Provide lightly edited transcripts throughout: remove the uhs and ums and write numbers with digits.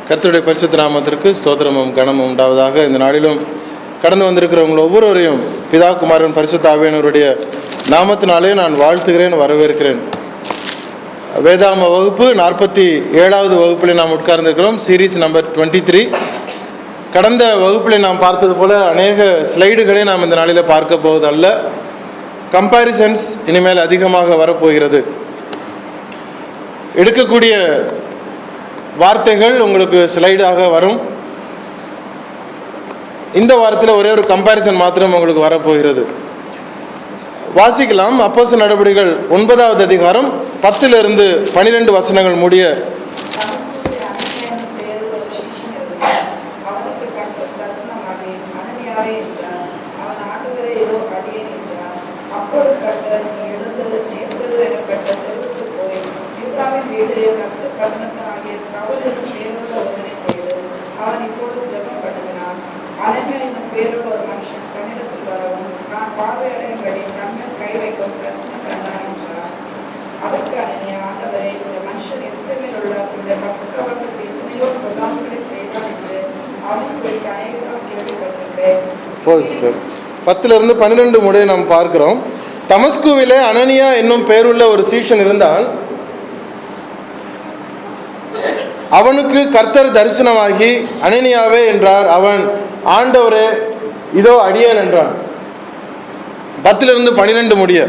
கர்த்தருடைய பரிசுத்த நாமத்திற்கு ஸ்தோத்திரமும் கனமும் உண்டாவதாக. இந்த நாளிலும் கடந்து வந்திருக்கிறவங்க ஒவ்வொருவரையும் பிதா குமாரன் பரிசுத்த ஆவியானவருடைய நாமத்தினாலே நான் வாழ்த்துகிறேன், வரவேற்கிறேன். வேதாம வகுப்பு 47வது வகுப்பில் நாம் உட்கார்ந்திருக்கிறோம். Series number 23. கடந்த வகுப்பில் நாம் பார்த்தது போல அநேக ஸ்லைடுகளை நாம் இந்த நாளில் பார்க்க போவதல்ல. கம்பேரிசன்ஸ் இனிமேல் அதிகமாக வரப்போகிறது. எடுக்கக்கூடிய வார்த்தைகள் உங்களுக்கு ஸ்லைடாக வரும். இந்த வாரத்தில் ஒரே ஒரு கம்பேரிசன் மாத்திரம் உங்களுக்கு வரப்போகிறது. வாசிக்கலாம். அப்போஸ்தலர் நடபடிகள் 9வது அதிகாரம் 10-12 வசனங்கள் முடிய. போஸ்டர் 10-12 முடிய நாம் பார்க்கிறோம். தமஸ்குவிலே அனனியா என்னும் பெயருள்ள ஒரு சீஷன் இருந்தான். அவனுக்கு கர்த்தர் தரிசனமாகி அனனியாவே என்றார். அவன், ஆண்டவரே, இதோ அடியேன் என்றான். 10-12 முடிய.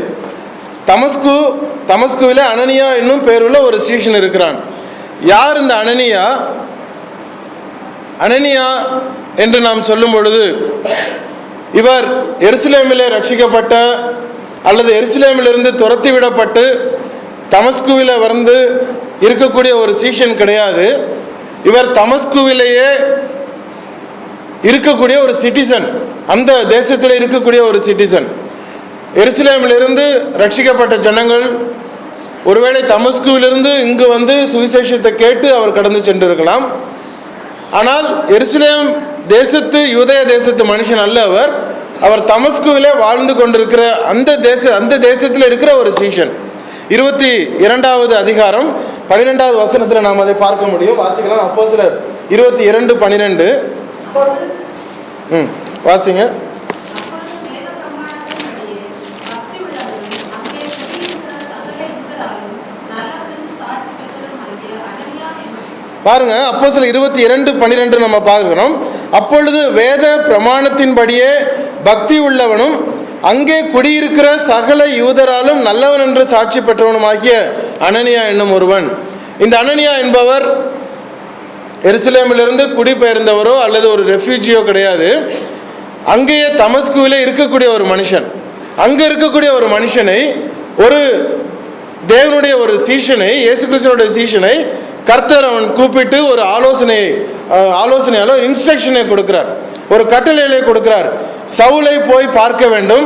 தமஸ்குவிலே அனனியா என்னும் பெயருள்ள ஒரு சீஷன் இருக்கிறான். யார் இந்த அனனியா? அனனியா என்று நாம் சொல்லும் பொழுது, இவர் எருசலேமிலே ரட்சிக்கப்பட்ட அல்லது எருசலேமிலிருந்து துரத்தி விடப்பட்டு தமஸ்குவில வந்து இருக்கக்கூடிய ஒரு சீஷன் கிடையாது. இவர் தமஸ்குவிலேயே இருக்கக்கூடிய ஒரு சிட்டிசன், அந்த தேசத்தில் இருக்கக்கூடிய ஒரு சிட்டிசன். எருசலேமிலிருந்து ரட்சிக்கப்பட்ட ஜனங்கள் ஒருவேளை தமஸ்குவிலிருந்து இங்கு வந்து சுவிசேஷத்தை கேட்டு அவர் கடந்து சென்றிருக்கலாம். ஆனால் எருசலேம் தேசத்து யூதேய தேசத்து மனுஷன் அல்ல அவர். அவர் தமஸ்குவிலே வாழ்ந்து கொண்டிருக்கிற அந்த தேசத்தில் இருக்கிற ஒரு சீஷன். 22வது அதிகாரம் 12வது வசனத்தில் நாம் அதை பார்க்க முடியும். வாசிக்கலாம். அப்போஸ்தலர் 22:12. வாசிங்க. பாருங்க, அப்போஸ்தலர் 22:12 நம்ம பார்க்கிறோம். அப்பொழுது வேத பிரமாணத்தின்படியே பக்தி உள்ளவனும் அங்கே குடியிருக்கிற சகல யூதராலும் நல்லவன் என்று சாட்சி பெற்றவனுமாகிய அனனியா என்னும் ஒருவன். இந்த அனனியா என்பவர் எருசலேமிலிருந்து குடிபெயர்ந்தவரோ அல்லது ஒரு ரெஃப்யூஜியோ கிடையாது. அங்கேயே தமஸ்குவிலே இருக்கக்கூடிய ஒரு மனுஷன். அங்கே இருக்கக்கூடிய ஒரு மனுஷனை, ஒரு தேவனுடைய ஒரு சீஷனை, இயேசு கிறிஸ்துவினுடைய சீஷனை கர்த்தர் அவன் கூப்பிட்டு ஒரு ஆலோசனையால இன்ஸ்ட்ரக்ஷனை கொடுக்கிறார், ஒரு கட்டளையை கொடுக்கிறார். சவுலை போய் பார்க்க வேண்டும்,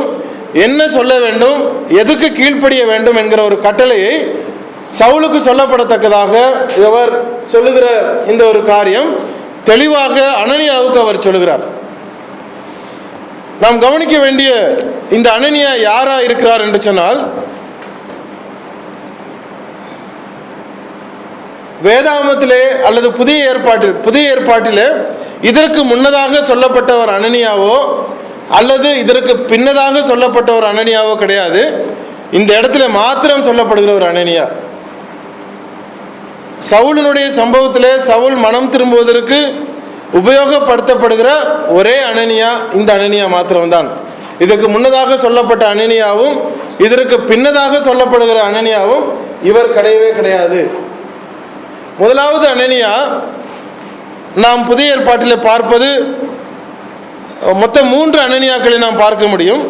என்ன சொல்ல வேண்டும், எதுக்கு கீழ்ப்படிய வேண்டும் என்கிற ஒரு கட்டளையை சவுலுக்கு சொல்லப்படத்தக்கதாக இவர் சொல்லுகிற இந்த ஒரு காரியம் தெளிவாக அனனியாவுக்கு அவர் சொல்லுகிறார். நாம் கவனிக்க வேண்டிய இந்த அனனியா யாரா இருக்கிறார் என்று சொன்னால், வேதாகமத்திலே அல்லது புதிய ஏற்பாட்டிலே இதற்கு முன்னதாக சொல்லப்பட்ட ஒரு அனனியாவோ அல்லது இதற்கு பின்னதாக சொல்லப்பட்ட ஒரு அனனியாவோ கிடையாது. இந்த இடத்துல மாத்திரம் சொல்லப்படுகிற ஒரு அனனியா. சவுலினுடைய சம்பவத்திலே சவுல் மனம் திரும்புவதற்கு உபயோகப்படுத்தப்படுகிற ஒரே அனனியா இந்த அனனியா மாத்திரம்தான். இதற்கு முன்னதாக சொல்லப்பட்ட அனனியாவும் இதற்கு பின்னதாக சொல்லப்படுகிற அனனியாவும் இவர் கிடையவே கிடையாது. முதலாவது அனனியா நாம் புதிய ஏற்பாட்டில் பார்ப்பது மொத்தம் 3 அனனியாக்களை நாம் பார்க்க முடியும்.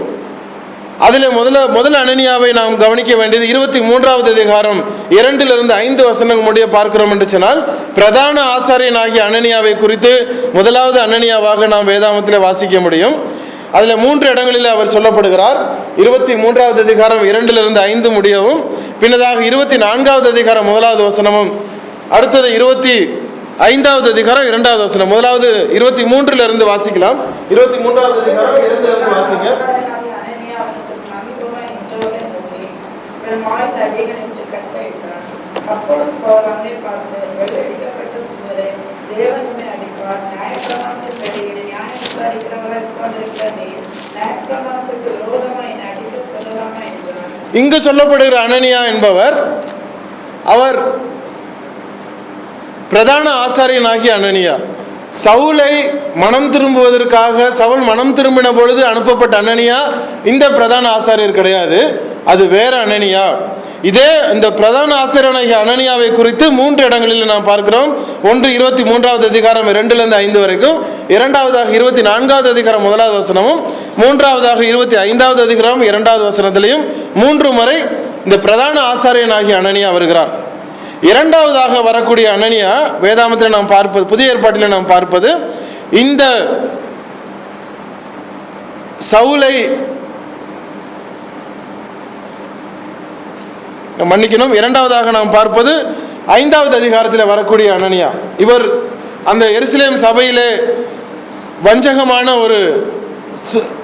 அதில் முதல் அனனியாவை நாம் கவனிக்க வேண்டியது 23வது அதிகாரம் 2-5 வசனங்கள் முடிய பார்க்கிறோம் என்று சொன்னால், பிரதான ஆசாரியனாகிய அனனியாவை குறித்து முதலாவது அனனியாவாக நாம் வேதாகமத்தில் வாசிக்க முடியும். அதில் 3 இடங்களில் அவர் சொல்லப்படுகிறார். 23வது அதிகாரம் 2-5 முடியவும், பின்னதாக 24வது அதிகாரம் 1வது வசனமும், அடுத்தது 25வது அதிகாரம் 2வது வசனம். முதலாவது 23 வாசிக்கலாம். 23வது அதிகாரம் 2 வாசிங்க. அப்பொழுது பவுல் அவனை பார்த்து, வெள்ளடிக்கப்பட்ட சிறுவரே, தேவன் இங்கு சொல்லப்படுகிற அனனியா என்பவர் அவர் பிரதான ஆசாரியனாகிய அனனியா. சவுலை மனம் திரும்புவதற்காக சவுல் மனம் திரும்பின பொழுது அனுப்பப்பட்ட அனனியா இந்த பிரதான ஆசாரியர் கிடையாது, அது வேற அனனியா. இதே இந்த பிரதான ஆசிரியனாகிய அனனியாவை குறித்து 3 இடங்களில் நாம் பார்க்கிறோம். ஒன்று 23வது அதிகாரம் 2லிருந்து 5 வரைக்கும், இரண்டாவதாக 24வது அதிகாரம் 1வது வசனமும், மூன்றாவதாக 25வது அதிகாரம் 2வது வசனத்திலையும் 3 முறை இந்த பிரதான ஆசாரியனாகிய அனனியா வருகிறார். இரண்டாவதாக வரக்கூடிய அனனியா வேதாமத்தில் நாம் பார்ப்பது, புதிய ஏற்பாட்டில் நாம் பார்ப்பது, இந்த சவுலை மன்னிக்கணும், இரண்டாவதாக நாம் பார்ப்பது 5வது அதிகாரத்தில் வரக்கூடிய அனனியா. இவர் அந்த எருசலேம் சபையிலே வஞ்சகமான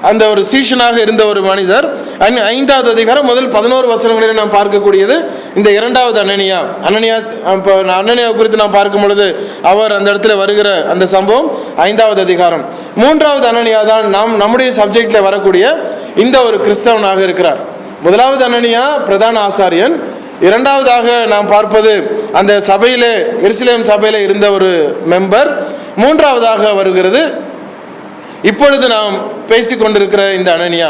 அந்த ஒரு சீஷனாக இருந்த ஒரு மனிதர். 5வது அதிகாரம் முதல் 11 வசனங்களில் நாம் பார்க்கக்கூடியது இந்த இரண்டாவது அனனியா. அனனியா குறித்து நாம் பார்க்கும் பொழுது அவர் அந்த இடத்துல வருகிற அந்த சம்பவம் 5வது அதிகாரம். 3வது அனனியா தான் நம்முடைய சப்ஜெக்டில் வரக்கூடிய இந்த ஒரு கிறிஸ்தவனாக இருக்கிறார். முதலாவது அனனியா பிரதான ஆசாரியன், இரண்டாவதாக நாம் பார்ப்பது அந்த சபையிலே எருசலேம் சபையிலே இருந்த ஒரு மெம்பர், மூன்றாவதாக வருகிறது இப்பொழுது நாம் பேசிக்கொண்டிருக்கிற இந்த அனனியா.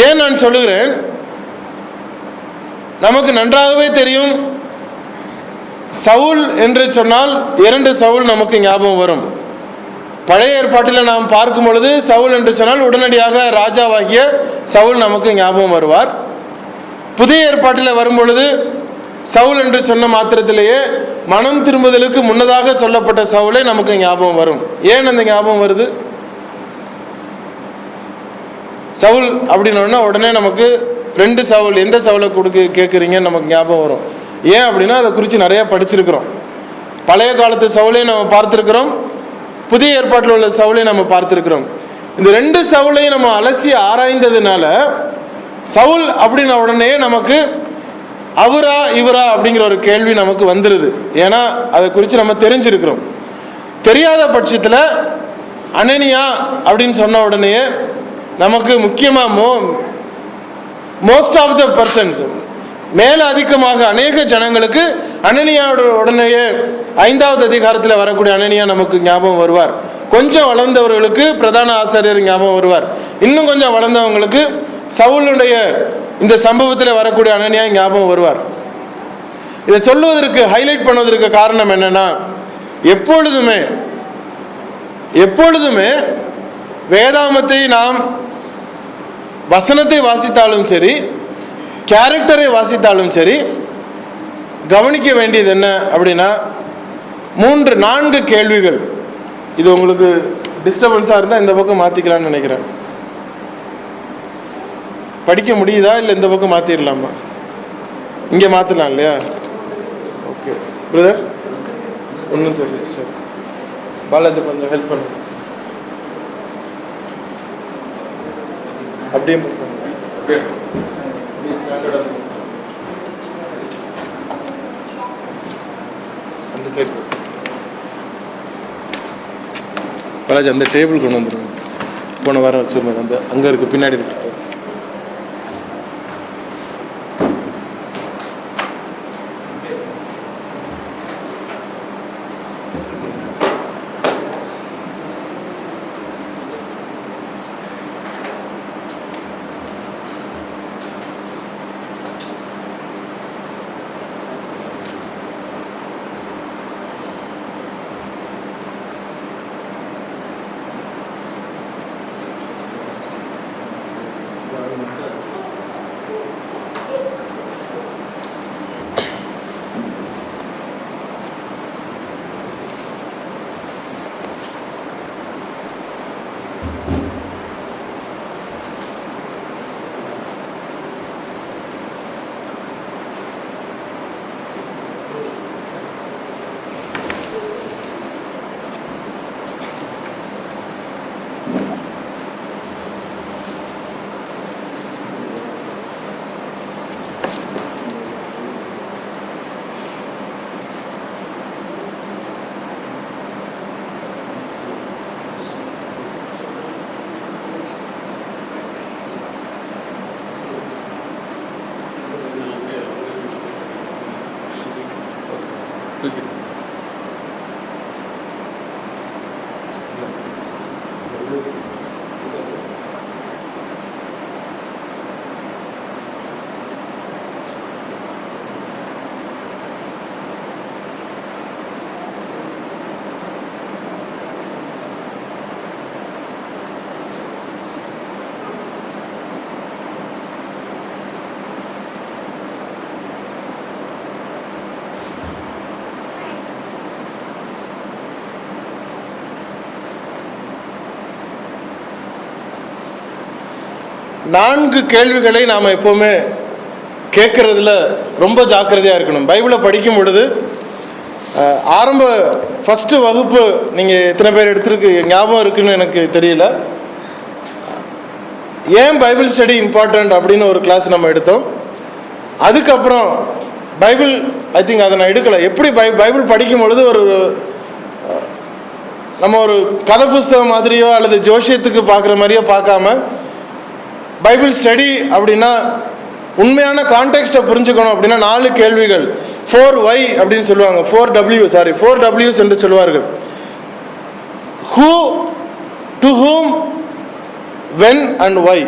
ஏன் நான் சொல்லுகிறேன், நமக்கு நன்றாகவே தெரியும், சவுல் என்று சொன்னால் 2 சவுல் நமக்கு ஞாபகம் வரும். பழைய ஏற்பாட்டில் நாம் பார்க்கும் பொழுது சவுல் என்று சொன்னால் உடனடியாக ராஜாவாகிய சவுல் நமக்கு ஞாபகம் வருவார். புதிய ஏற்பாட்டில் வரும் பொழுது சவுல் என்று சொன்ன மாத்திரத்திலேயே மனம் திரும்புதலுக்கு முன்னதாக சொல்லப்பட்ட சவுலே நமக்கு ஞாபகம் வரும். ஏன் அந்த ஞாபகம் வருது? சவுல் அப்படின்னா உடனே நமக்கு 2 சவுல், எந்த சவுலை கேட்குறீங்கன்னு நமக்கு ஞாபகம் வரும். ஏன் அப்படின்னா அதை குறித்து நிறையா படிச்சிருக்கிறோம். பழைய காலத்து சவுலை நம்ம பார்த்துருக்கிறோம், புதிய ஏற்பாட்டில் உள்ள சவுலை நம்ம பார்த்துருக்கிறோம். இந்த 2 சவுலையும் நம்ம அலசி ஆராய்ந்ததுனால சவுல் அப்படின்ன உடனே நமக்கு அவரா இவரா அப்படிங்கிற ஒரு கேள்வி நமக்கு வந்துடுது. ஏன்னா அதை குறித்து நம்ம தெரிஞ்சிருக்கிறோம். தெரியாத பட்சத்தில் அனனியா அப்படின்னு சொன்ன உடனே நமக்கு முக்கியமாக மோஸ்ட் ஆஃப் த பர்சன்ஸ், மேல அதிகமாக அநேக ஜனங்களுக்கு அனனியாவோட உடனேயே 5வது அதிகாரத்தில் வரக்கூடிய அனனியா நமக்கு ஞாபகம் வருவார். கொஞ்சம் வளர்ந்தவர்களுக்கு பிரதான ஆசிரியர் ஞாபகம் வருவார். இன்னும் கொஞ்சம் வளர்ந்தவங்களுக்கு சவுலுடைய இந்த சம்பவத்தில் வரக்கூடிய அனனியா ஞாபகம் வருவார். இதை சொல்வதற்கு, ஹைலைட் பண்ணுவதற்கு காரணம் என்னன்னா, எப்பொழுதுமே வேதாமத்தை நாம் வசனத்தை வாசித்தாலும் சரி, கேரக்டரை வாசித்தாலும் சரி, கவனிக்க வேண்டியது என்ன அப்படின்னா 3-4 கேள்விகள். இது உங்களுக்கு டிஸ்டர்பன்ஸாக இருந்தால் இந்த பக்கம் மாற்றிக்கலான்னு நினைக்கிறேன். படிக்க முடியுதா இல்லை இந்த பக்கம் மாற்றிடலாமா? இங்கே மாற்றலாம் இல்லையா? ஓகே பிரதர், ஒன்றும் தெரியல. சரி பாலாஜி கொஞ்சம் ஹெல்ப் பண்ணுங்க. அப்படியே அந்த சைடு பாலாஜி அந்த டேபிள் கொண்டு வந்துடுங்க. போன வாரம் வச்சுருந்தேன், அந்த அங்கே இருக்குது, பின்னாடி இருக்கு. நான்கு கேள்விகளை நாம் எப்போவுமே கேட்குறதுல ரொம்ப ஜாக்கிரதையாக இருக்கணும். பைபிளை படிக்கும் பொழுது ஆரம்ப ஃபஸ்ட்டு வகுப்பு நீங்கள் எத்தனை பேர் எடுத்துருக்கு ஞாபகம் இருக்குன்னு எனக்கு தெரியல. ஏன் பைபிள் ஸ்டடி இம்பார்ட்டண்ட் அப்படின்னு ஒரு கிளாஸ் நம்ம எடுத்தோம். அதுக்கப்புறம் பைபிள் ஐ திங்க் அதை நான் எடுக்கலை. எப்படி பைபிள் படிக்கும் பொழுது நம்ம ஒரு கதை புஸ்தகம் மாதிரியோ அல்லது ஜோசியத்துக்கு பார்க்குற மாதிரியோ பார்க்காம பைபிள் ஸ்டடி அப்படின்னா உண்மையான கான்டெக்ஸ்ட்டை புரிஞ்சுக்கணும். அப்படின்னா 4 கேள்விகள் 4 why அப்படின்னு சொல்லுவாங்க, 4 W's என்று சொல்லுவார்கள். Who, to whom, when and why.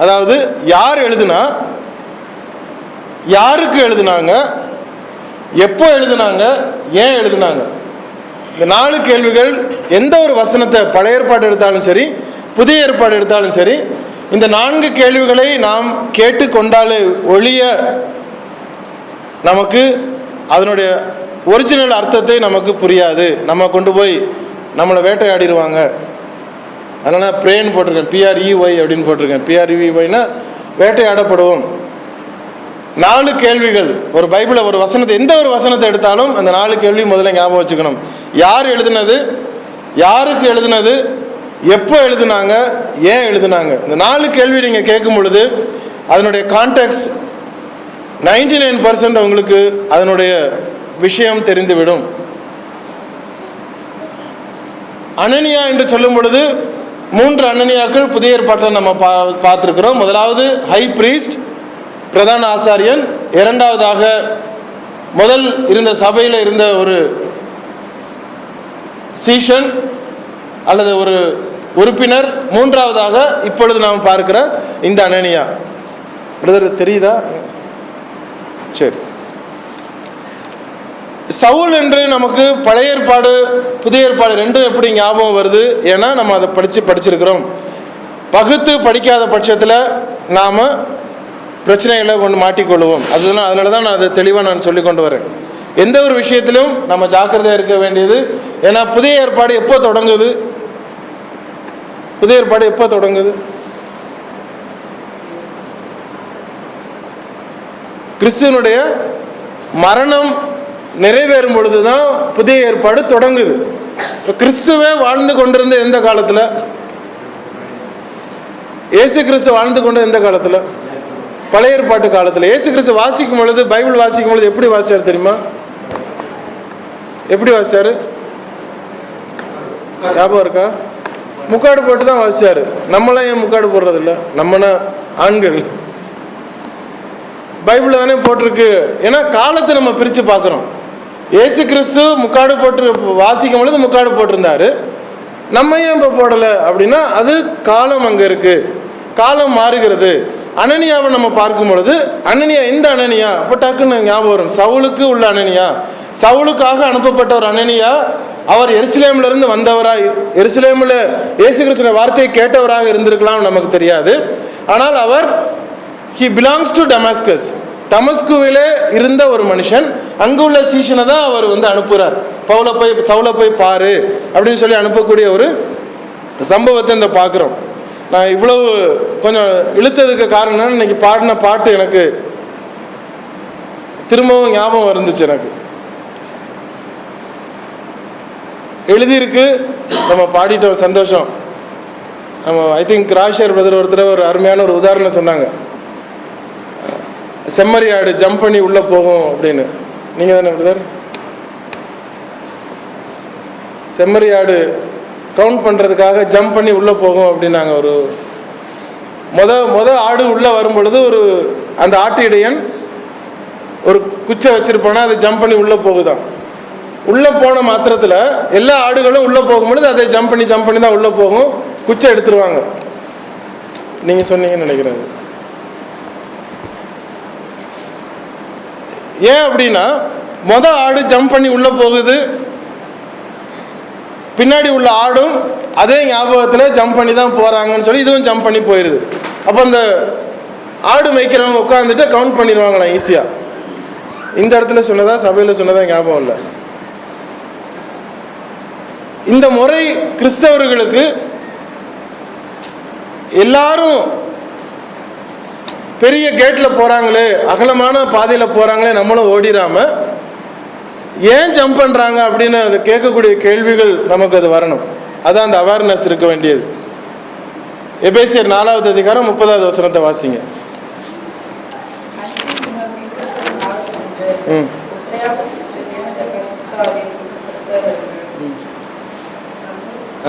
அதாவது யார் எழுதுனா, யாருக்கு எழுதுனாங்க, எப்போ எழுதுனாங்க, ஏன் எழுதுனாங்க. இந்த 4 கேள்விகள் எந்த ஒரு வசனத்தை பழைய ஏற்பாடு எடுத்தாலும் சரி புதிய ஏற்பாடு எடுத்தாலும் சரி இந்த 4 கேள்விகளை நாம் கேட்டுக்கொண்டாலே ஒழிய நமக்கு அதனுடைய ஒரிஜினல் அர்த்தத்தை நமக்கு புரியாது. நம்ம கொண்டு போய் நம்மளை வேட்டையாடிடுவாங்க. அதனால் ப்ரேன்னு போட்டிருக்கேன், PREY அப்படின்னு போட்டிருக்கேன். PREYனா வேட்டையாடப்படுவோம். 4 கேள்விகள் ஒரு பைபிளை ஒரு வசனத்தை எந்த ஒரு வசனத்தை எடுத்தாலும் அந்த 4 கேள்வி முதல்ல ஞாபகம் வச்சுக்கணும். யார் எழுதுனது, யாருக்கு எழுதுனது, எப்போ எழுதுனாங்க, ஏன் எழுதுனாங்க. இந்த 4 கேள்வி நீங்கள் கேட்கும் பொழுது அதனுடைய கான்டெக்ஸ்ட் 99% உங்களுக்கு அதனுடைய விஷயம் தெரிந்துவிடும். அனனியா என்று சொல்லும் பொழுது 3 அனனியாக்கள் புதிய ஏற்பாட்டில் நம்ம பார்த்துருக்கிறோம். முதலாவது ஹை பிரீஸ்ட், பிரதான ஆசாரியன். இரண்டாவதாக முதல் இருந்த சபையில் இருந்த ஒரு சீஷன் அல்லது ஒரு உறுப்பினர். மூன்றாவதாக இப்பொழுது நாம் பார்க்கிற இந்த அனனியா. தெரியுதா? சரி. சவுல் என்று நமக்கு பழைய ஏற்பாடு புதிய ஏற்பாடு ரெண்டும் எப்படி ஞாபகம் வருது? ஏன்னா நம்ம அதை படிச்சிருக்கிறோம். பகுத்து படிக்காத பட்சத்தில் நாம் பிரச்சனைகளை கொண்டு மாட்டிக்கொள்வோம். அதனால தான் நான் அதை தெளிவாக நான் சொல்லி கொண்டு வரேன். எந்த ஒரு விஷயத்திலும் நம்ம ஜாக்கிரதையாக இருக்க வேண்டியது. ஏன்னா புதிய ஏற்பாடு எப்போ தொடங்குது? புதிய ஏற்பாடு எப்போ தொடங்குது? கிறிஸ்துவனுடைய மரணம் நிறைவேறும் பொழுது தான் புதிய ஏற்பாடு தொடங்குது. இப்போ கிறிஸ்துவே வாழ்ந்து கொண்டிருந்த எந்த காலத்தில்? இயேசு கிறிஸ்து வாழ்ந்து கொண்ட எந்த காலத்தில்? பழைய ஏற்பாட்டு காலத்தில். இயேசு கிறிஸ்து வாசிக்கும் பொழுது, பைபிள் வாசிக்கும் பொழுது எப்படி வாசிச்சார் தெரியுமா? எப்படி வாசிச்சாரு? ஞாபகம் இருக்கா? முக்காடு போட்டு தான் வாசிச்சாரு. நம்மளாம் ஏன் முக்காடு போடுறதில்ல? நம்மனா ஆண்கள் பைபிளில் தானே போட்டிருக்கு. ஏன்னா காலத்தை நம்ம பிரித்து பார்க்குறோம். இயேசு கிறிஸ்து முக்காடு போட்டு வாசிக்கும் பொழுது முக்காடு போட்டிருந்தாரு. நம்ம ஏன் இப்போ போடலை அப்படின்னா அது காலம் அங்கே இருக்குது, காலம் மாறுகிறது. அனனியாவை நம்ம பார்க்கும் பொழுது அனனியா இந்த அனனியா இப்போ டக்குன்னு ஞாபகம் வரும். சவுலுக்கு உள்ள அனனியா, சவுலுக்காக அனுப்பப்பட்ட ஒரு அனனியா. அவர் எருசலேமிலிருந்து வந்தவராக, எருசலேமில் இயேசு கிறிஸ்துவின் வார்த்தையை கேட்டவராக இருந்திருக்கலாம், நமக்கு தெரியாது. ஆனால் அவர் he belongs to Damascus. தமஸ்குவிலே இருந்த ஒரு மனுஷன். அங்கு உள்ள சீஷனை தான் அவர் அனுப்புகிறார். சவுலை போய் பாரு அப்படின்னு சொல்லி அனுப்பக்கூடிய ஒரு சம்பவத்தை இந்த பார்க்குறோம். நான் இவ்வளவு கொஞ்சம் இழுத்ததுக்கு காரணம் இன்னைக்கு பாடின பாட்டு எனக்கு திரும்பவும் ஞாபகம் இருந்துச்சு. எனக்கு எழுதியிருக்கு, நம்ம பாடிட்டோம், சந்தோஷம். நம்ம ஐ திங்க் ராஷர் பிரதர் ஒருத்தர் ஒரு அருமையான ஒரு உதாரணம் சொன்னாங்க. செம்மறி ஆடு ஜம்ப் பண்ணி உள்ளே போகும் அப்படின்னு. நீங்கள் தானே பிரதர்? செம்மறி ஆடு கவுண்ட் பண்ணுறதுக்காக ஜம்ப் பண்ணி உள்ளே போகும் அப்படின்னாங்க. ஒரு மொத ஆடு உள்ளே வரும் பொழுது அந்த ஆட்டு இடையன் ஒரு குச்சை வச்சுருப்பானா அது ஜம்ப் பண்ணி உள்ளே போகுதான். உள்ளே போன மாத்திரத்தில் எல்லா ஆடுகளும் உள்ளே போகும்பொழுது அதை ஜம்ப் பண்ணி தான் உள்ளே போகும், குச்சை எடுத்துருவாங்க. நீங்கள் சொன்னீங்கன்னு நினைக்கிறேன். ஏன் அப்படின்னா ஆடு ஜம்ப் பண்ணி உள்ளே போகுது, பின்னாடி உள்ள ஆடும் அதே ஞாபகத்தில் ஜம்ப் பண்ணி தான் போகிறாங்கன்னு சொல்லி இதுவும் ஜம்ப் பண்ணி போயிடுது. அப்போ அந்த ஆடு மேய்க்கிறவங்க உட்காந்துட்டு கவுண்ட் பண்ணிடுவாங்களாம் ஈஸியாக. இந்த இடத்துல சொன்னதா சபையில் சொன்னதா ஞாபகம் இல்லை. இந்த முறை கிறிஸ்தவர்களுக்கு எல்லாரும் பெரிய கேட்டில் போகிறாங்களே, அகலமான பாதையில் போகிறாங்களே, நம்மளும் ஓடிடாம ஏன் ஜம்ப் பண்ணுறாங்க அப்படின்னு அதை கேட்கக்கூடிய கேள்விகள் நமக்கு அது வரணும். அதான் அந்த அவேர்னஸ் இருக்க வேண்டியது. எபேசியர் 4வது அதிகாரம் 30வது வசனத்தை வாசிங்க.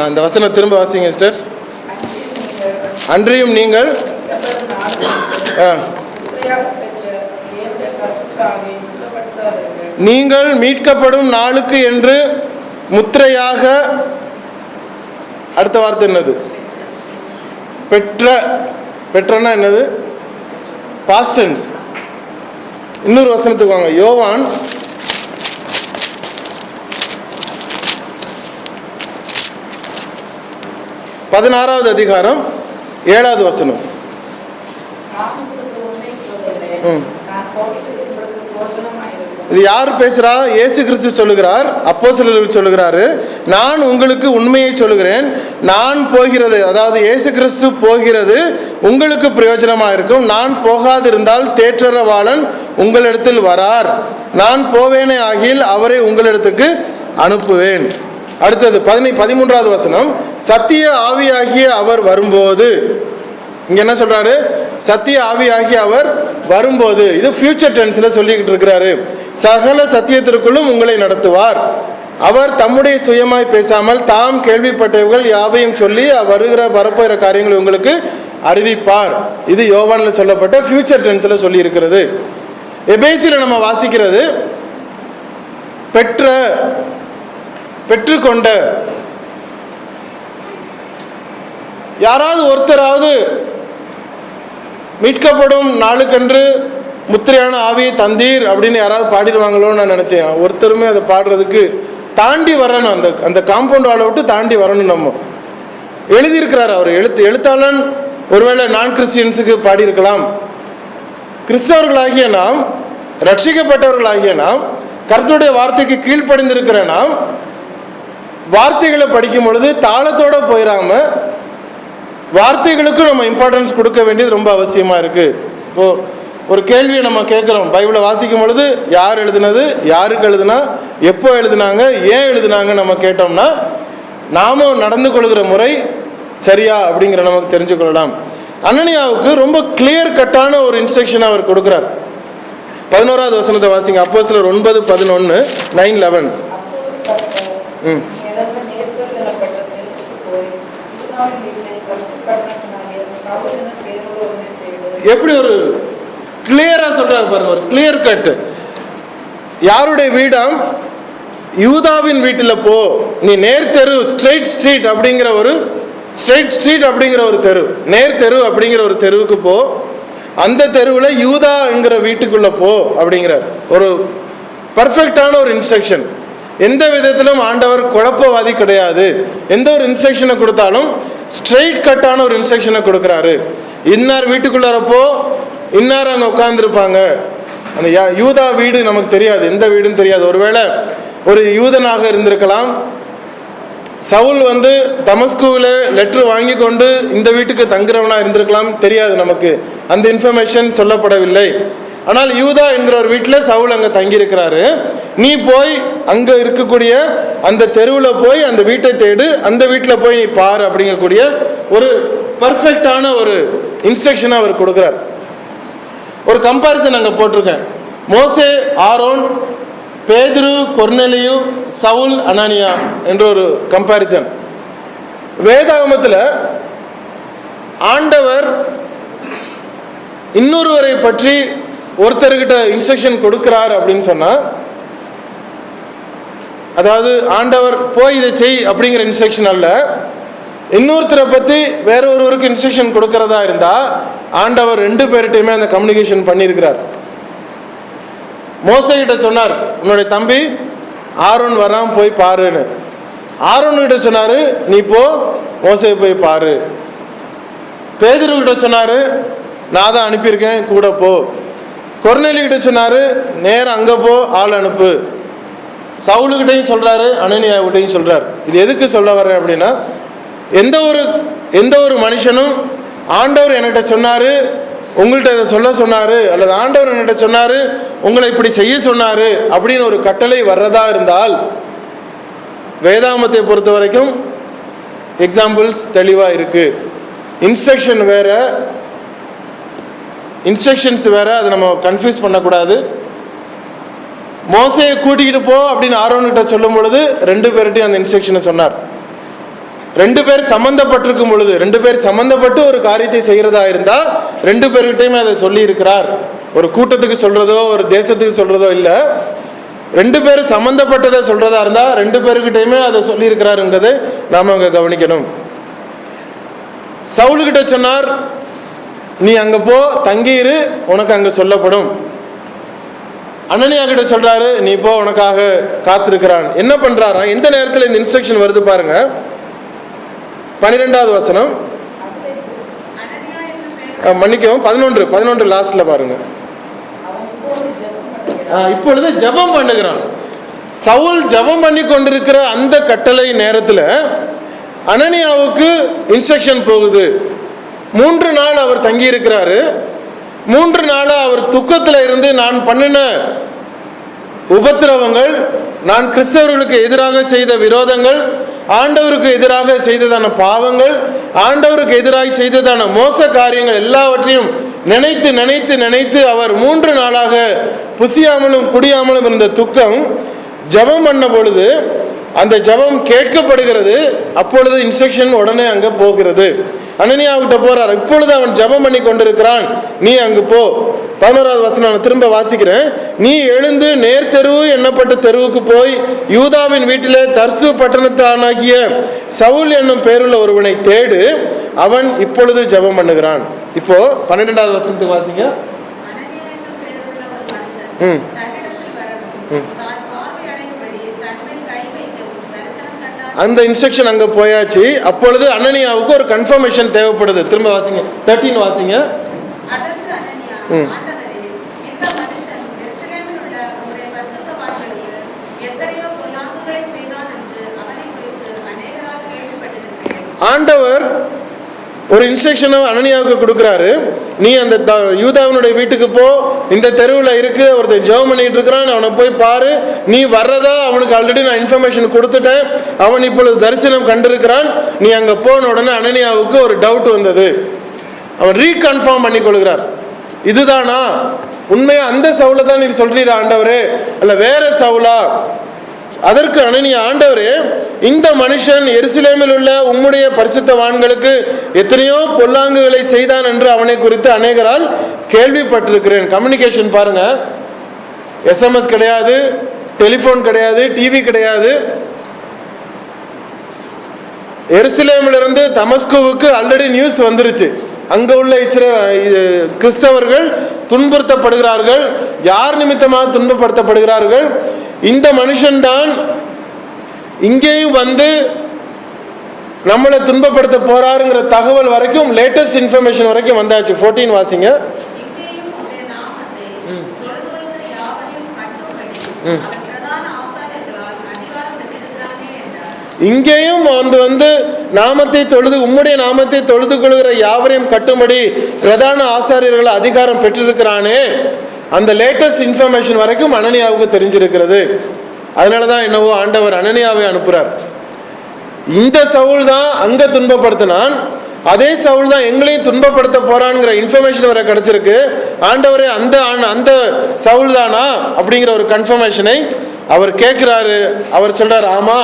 அந்த வசனம் திரும்ப வாசிங்க சிஸ்டர். அன்றியும் நீங்கள் நீங்கள் மீட்கப்படும் நாளுக்கு என்று முத்திரையாக, அடுத்த வார்த்தை என்னது? பெற்றனா என்னது? Past tense. இன்னொரு வசனத்துக்கு வாங்க. யோவான் 16வது அதிகாரம் 7வது வசனம். இது யார் பேசுறா? இயேசு கிறிஸ்து சொல்லுகிறார், அப்போஸ்தலர்கள் சொல்லுகிறாரு, நான் உங்களுக்கு உண்மையை சொல்லுகிறேன், நான் போகிறது, அதாவது இயேசு கிறிஸ்து போகிறது உங்களுக்கு பிரயோஜனமாக இருக்கும். நான் போகாதிருந்தால் தேற்றரவாளன் உங்களிடத்தில் வரார், நான் போவேனே ஆகில் அவரை உங்களிடத்துக்கு அனுப்புவேன். அடுத்தது 13வது வசனம். சத்திய ஆவியாகிய அவர் வரும்போது, இங்க என்ன சொல்றாரு? சத்திய ஆவியாகிய அவர் வரும்போது. இது ஃபியூச்சர் டென்ஸ்ல சொல்லிக்கிட்டு இருக்கிறாரு. சகல சத்தியத்திற்குள்ளும் உங்களை நடத்துவார். அவர் தம்முடைய சுயமாய் பேசாமல் தாம் கேள்விப்பட்டவர்கள் யாவையும் சொல்லி வரப்போகிற காரியங்களை உங்களுக்கு அறிவிப்பார். இது யோவான்ல சொல்லப்பட்ட ஃபியூச்சர் டென்ஸ்ல சொல்லி இருக்கிறது. எபேசில நம்ம வாசிக்கிறது பெற்றுக்கொண்ட. யாராவது ஒருத்தராவது மீட்கப்படும் நாளுக்கென்று முத்திரையான ஆவியை தந்தீர் அப்படின்னு யாராவது பாடிடுவாங்களோன்னு நான் நினைச்சேன். ஒருத்தருமே அதை பாடுறதுக்கு தாண்டி வரணும், அந்த காம்பவுண்ட் வாழை விட்டு தாண்டி வரணும். நம்ம எழுதியிருக்கிறார் அவர், எழுத்தாளன். ஒருவேளை நான் கிறிஸ்டியன்ஸுக்கு பாடியிருக்கலாம். கிறிஸ்தவர்களாகிய நாம், ரட்சிக்கப்பட்டவர்களாகிய நாம், கர்த்தருடைய வார்த்தைக்கு கீழ்ப்படிந்திருக்கிற நாம் வார்த்தைகளை படிக்கும் பொழுது தாளத்தோட போயிடாம வார்த்தைகளுக்கும் நம்ம இம்பார்ட்டன்ஸ் கொடுக்க வேண்டியது ரொம்ப அவசியமா இருக்கு. இப்போ ஒரு கேள்வியை நம்ம கேட்குறோம், பைபிளை வாசிக்கும் பொழுது யார் எழுதுனது, யாருக்கு எழுதுனா, எப்போ எழுதுனாங்க, ஏன் எழுதுனாங்க நம்ம கேட்டோம்னா நாமும் நடந்து கொள்கிற முறை சரியா அப்படிங்கிற நமக்கு தெரிஞ்சு கொள்ளலாம். அனனியாவுக்கு ரொம்ப கிளியர் கட்டான ஒரு இன்ஸ்ட்ரக்ஷன் அவர் கொடுக்கிறார். 11வது வசனத்தை வாசிங்க. அப்போஸ்தலர் 9:11, 9:11. எப்படி ஒரு கிளியரா சொல்றாரு பாருங்க, ஒரு கிளியர் கட். யாருடைய வீடாம்? யூதாவின் வீட்டில் போ, நீ நேர் தெரு, ஸ்ட்ரெயிட் ஸ்ட்ரீட் அப்படிங்கிற ஒரு தெரு, நேர் தெரு அப்படிங்கிற ஒரு தெருவுக்கு போ, அந்த தெருவில் யூதாங்கிற வீட்டுக்குள்ள போ அப்படிங்கிறார். ஒரு பர்ஃபெக்டான ஒரு இன்ஸ்ட்ரக்ஷன். எந்த விதத்திலும் ஆண்டவர் குழப்பவாதி கிடையாது. எந்த ஒரு இன்ஸ்ட்ரக்ஷனை கொடுத்தாலும் ஸ்ட்ரெயிட் கட்டான ஒரு இன்ஸ்ட்ரக்ஷனை கொடுக்குறாரு. இன்னார் வீட்டுக்குள்ளாரப்போ இன்னார் அங்கே உட்கார்ந்துருப்பாங்க. அந்த யூதா வீடு நமக்கு தெரியாது, எந்த வீடுன்னு தெரியாது. ஒருவேளை ஒரு யூதனாக இருந்திருக்கலாம். சவுல் தமஸ்குவில் லெட்ரு வாங்கி கொண்டு இந்த வீட்டுக்கு தங்குறவனாக இருந்திருக்கலாம், தெரியாது நமக்கு. அந்த இன்ஃபர்மேஷன் சொல்லப்படவில்லை. ஆனால் யூதா என்கிற ஒரு வீட்டில் சவுல் அங்கே தங்கியிருக்கிறாரு. நீ போய் அங்கே இருக்கக்கூடிய அந்த தெருவில் போய் அந்த வீட்டை தேடு, அந்த வீட்டில் போய் நீ பாரு அப்படிங்கக்கூடிய ஒரு பர்ஃபெக்டான ஒரு இன்ஸ்ட்ரக்ஷனை அவர் கொடுக்குறார். ஒரு கம்பாரிசன் அங்கே போட்டிருக்கேன். மோசே, ஆரோன், பேதுரு, கொர்நேலியு, சவுல், அனானியா என்ற ஒரு கம்பாரிசன். வேதாகமத்தில் ஆண்டவர் இன்னொருவரை பற்றி ஒருத்தர்கிட்ட இன்ஸ்ட்ரக்ஷன் கொடுக்கிறார் அப்படின்னு சொன்னா அதாவது ஆண்டவர் போய் இதை செய் அப்படிங்கிற இன்ஸ்ட்ரக்ஷன் அல்ல. இன்னொருத்தரை பற்றி வேற ஒருவருக்கு இன்ஸ்ட்ரக்ஷன் கொடுக்கறதா இருந்தால் ஆண்டவர் 2 பேர்கிட்டையுமே அந்த கம்யூனிகேஷன் பண்ணியிருக்கிறார். மோசே கிட்ட சொன்னார், உன்னுடைய தம்பி ஆரோன் வரான் போய் பாருன்னு. ஆரோன் கிட்ட சொன்னார், நீ போ மோசே போய் பாரு. பேதுரு கிட்ட சொன்னார், நான் தான் அனுப்பியிருக்கேன் கூட போ. கொர்நேலி கிட்ட சொன்னார், நேரம் அங்கே போ ஆள் அனுப்பு. சவுலுக்கிட்டையும் சொல்கிறாரு, அனனியாவிட்டையும் சொல்கிறார். இது எதுக்கு சொல்ல வரேன் அப்படின்னா, எந்த ஒரு மனுஷனும் ஆண்டவர் என்கிட்ட சொன்னார் உங்கள்கிட்ட இதை சொல்ல சொன்னார், அல்லது ஆண்டவர் என்கிட்ட சொன்னார் உங்களை இப்படி செய்ய சொன்னார் அப்படின்னு ஒரு கட்டளை வர்றதா இருந்தால், வேதாமத்தை பொறுத்த வரைக்கும் எக்ஸாம்பிள்ஸ் தெளிவாக இருக்குது. இன்ஸ்ட்ரக்ஷன்ஸ் வேற, அதை நம்ம கன்ஃபியூஸ் பண்ணக்கூடாது. மோசையை கூட்டிக்கிட்டு போ அப்படின்னு ஆரோன்கிட்ட சொல்லும் பொழுது 2 பேர்கிட்டையும் அந்த இன்ஸ்ட்ரக்ஷனை சொன்னார். 2 பேர் சம்மந்தப்பட்டிருக்கும் பொழுது, 2 பேர் சம்மந்தப்பட்டு ஒரு காரியத்தை செய்கிறதா இருந்தால் 2 பேர்கிட்டையுமே அதை சொல்லி இருக்கிறார். ஒரு கூட்டத்துக்கு சொல்றதோ ஒரு தேசத்துக்கு சொல்றதோ இல்லை. 2 பேர் சம்மந்தப்பட்டதை சொல்றதா இருந்தால் 2 பேர்கிட்டையுமே அதை சொல்லி இருக்கிறாருங்கிறதை நாம அங்கே கவனிக்கணும். சவுலுக்கிட்ட சொன்னார், நீ அங்கே போ தங்கியிரு, உனக்கு அங்கே சொல்லப்படும். அனனியா கிட்ட சொல்றாரு, நீ போ உனக்காக காத்திருக்கிறான். என்ன பண்றாரா, எந்த நேரத்தில் இந்த இன்ஸ்ட்ரக்ஷன் வருது பாருங்க. 12வது வசனம், மன்னிக்கவும் 11 லாஸ்ட்ல பாருங்க. இப்பொழுது ஜெபம் பண்ணுகிறான். சவுல் ஜெபம் பண்ணி கொண்டிருக்கிற அந்த கட்டளை நேரத்தில் அனனியாவுக்கு இன்ஸ்ட்ரக்ஷன் போகுது. 3 நாள் அவர் தங்கி இருக்கிறாரு. 3 நாள் அவர் துக்கத்தில் இருந்து, நான் பண்ணின உபத்திரவங்கள், நான் கிறிஸ்தவர்களுக்கு எதிராக செய்த விரோதங்கள், ஆண்டவருக்கு எதிராக செய்ததான பாவங்கள், ஆண்டவருக்கு எதிராக செய்ததான மோச காரியங்கள் எல்லாவற்றையும் நினைத்து நினைத்து நினைத்து அவர் 3 நாளாக புசியாமலும் குடியாமலும் இருந்த துக்கம், ஜெபம் பண்ண பொழுது அந்த ஜெபம் கேட்கப்படுகிறது. அப்பொழுது இன்ஸ்ட்ரக்ஷன் உடனே அங்கே போகிறது. அனனியாவிட்ட போறார். இப்பொழுது அவன் ஜெபம் பண்ணி கொண்டிருக்கிறான், நீ அங்கு போ. 11வது வசனம் நான் திரும்ப வாசிக்கிறேன். நீ எழுந்து நேர் தெருவு எண்ணப்பட்ட தெருவுக்கு போய் யூதாவின் வீட்டிலே தர்சு பட்டணத்தானாகிய சவுல் என்னும் பேருள்ள ஒருவனை தேடு, அவன் இப்பொழுது ஜெபம் பண்ணுகிறான். இப்போ 12வது வசனத்துக்கு வாசிங்க. அந்த இன்ஸ்ட்ரக்ஷன் அங்கே போயாச்சு. அப்பொழுது அனனியாவுக்கு ஒரு கன்ஃபர்மேஷன் தேவைப்படுது. திரும்ப வாசிங்க, 13 வாசிங்க. ஆண்டவர் ஒரு இன்ஸ்ட்ரக்ஷனை அனனியாவுக்கு கொடுக்குறாரு. நீ அந்த யூதாவினுடைய வீட்டுக்கு போ, இந்த தெருவில் இருக்கு ஒருத்தர் ஜெபம் பண்ணிட்டு இருக்கிறான், அவனை போய் பாரு. நீ வர்றதா அவனுக்கு ஆல்ரெடி நான் இன்ஃபர்மேஷன் கொடுத்துட்டேன், அவன் இப்பொழுது தரிசனம் கண்டிருக்கிறான், நீ அங்கே போன உடனே அனனியாவுக்கு ஒரு டவுட் வந்தது. அவன் ரீகன்ஃபார்ம் பண்ணி கொள்கிறார், இதுதானா உண்மையா அந்த சவுலை தான் நீ சொல்றீரா ஆண்டவரே, அல்ல வேற சவுலா? அதற்கு அனனியா, ஆண்டவரே, இந்த மனுஷன் எருசலேமில் உள்ள உம்முடைய பரிசுத்தவான்களுக்கு எத்தனையோ பொல்லாங்குகளை செய்தான் என்று அவனை குறித்து அநேகரால் கேள்விப்பட்டிருக்கிறேன். கம்யூனிகேஷன் பாருங்க, SMS கிடையாது, டெலிஃபோன் கிடையாது, டிவி கிடையாது. எருசலேமிலிருந்து தமஸ்குவுக்கு ஆல்ரெடி நியூஸ் வந்துருச்சு, அங்க உள்ள கிறிஸ்தவர்கள் துன்புறுத்தப்படுகிறார்கள். யார் நிமித்தமாக துன்பப்படுத்தப்படுகிறார்கள்? இந்த மனுஷன்தான் இங்கேயும் வந்து நம்மளை துன்பப்படுத்த போறாருங்கிற தகவல் வரைக்கும், லேட்டஸ்ட் இன்ஃபர்மேஷன் வரைக்கும் வந்தாச்சு. 14 வாசிங்க. இங்கேயும் வந்து நாமத்தை தொழுது உம்முடைய நாமத்தை தொழுது கொள்கிற யாவரையும் கட்டும்படி பிரதான ஆசாரியர்கள் அதிகாரம் பெற்றிருக்கிறானே, அந்த லேட்டஸ்ட் இன்ஃபர்மேஷன் வரைக்கும் அனனியாவுக்கு தெரிஞ்சிருக்கிறது. அதனாலதான் என்னவோ ஆண்டவர் அனனியாவை அனுப்புறார். இந்த சவுல் தான் அங்க துன்பப்படுத்தினான், அதே சவுல் தான் எங்களையும் துன்பப்படுத்த போறான்ங்கிற இன்ஃபர்மேஷன் வர கிடைச்சிருக்கு. ஆண்டவரே, அந்த சவுல் தானா அப்படிங்கிற ஒரு கன்ஃபர்மேஷனை அவர் கேட்கிறாரு. அவர் சொல்றாரு, ஆமா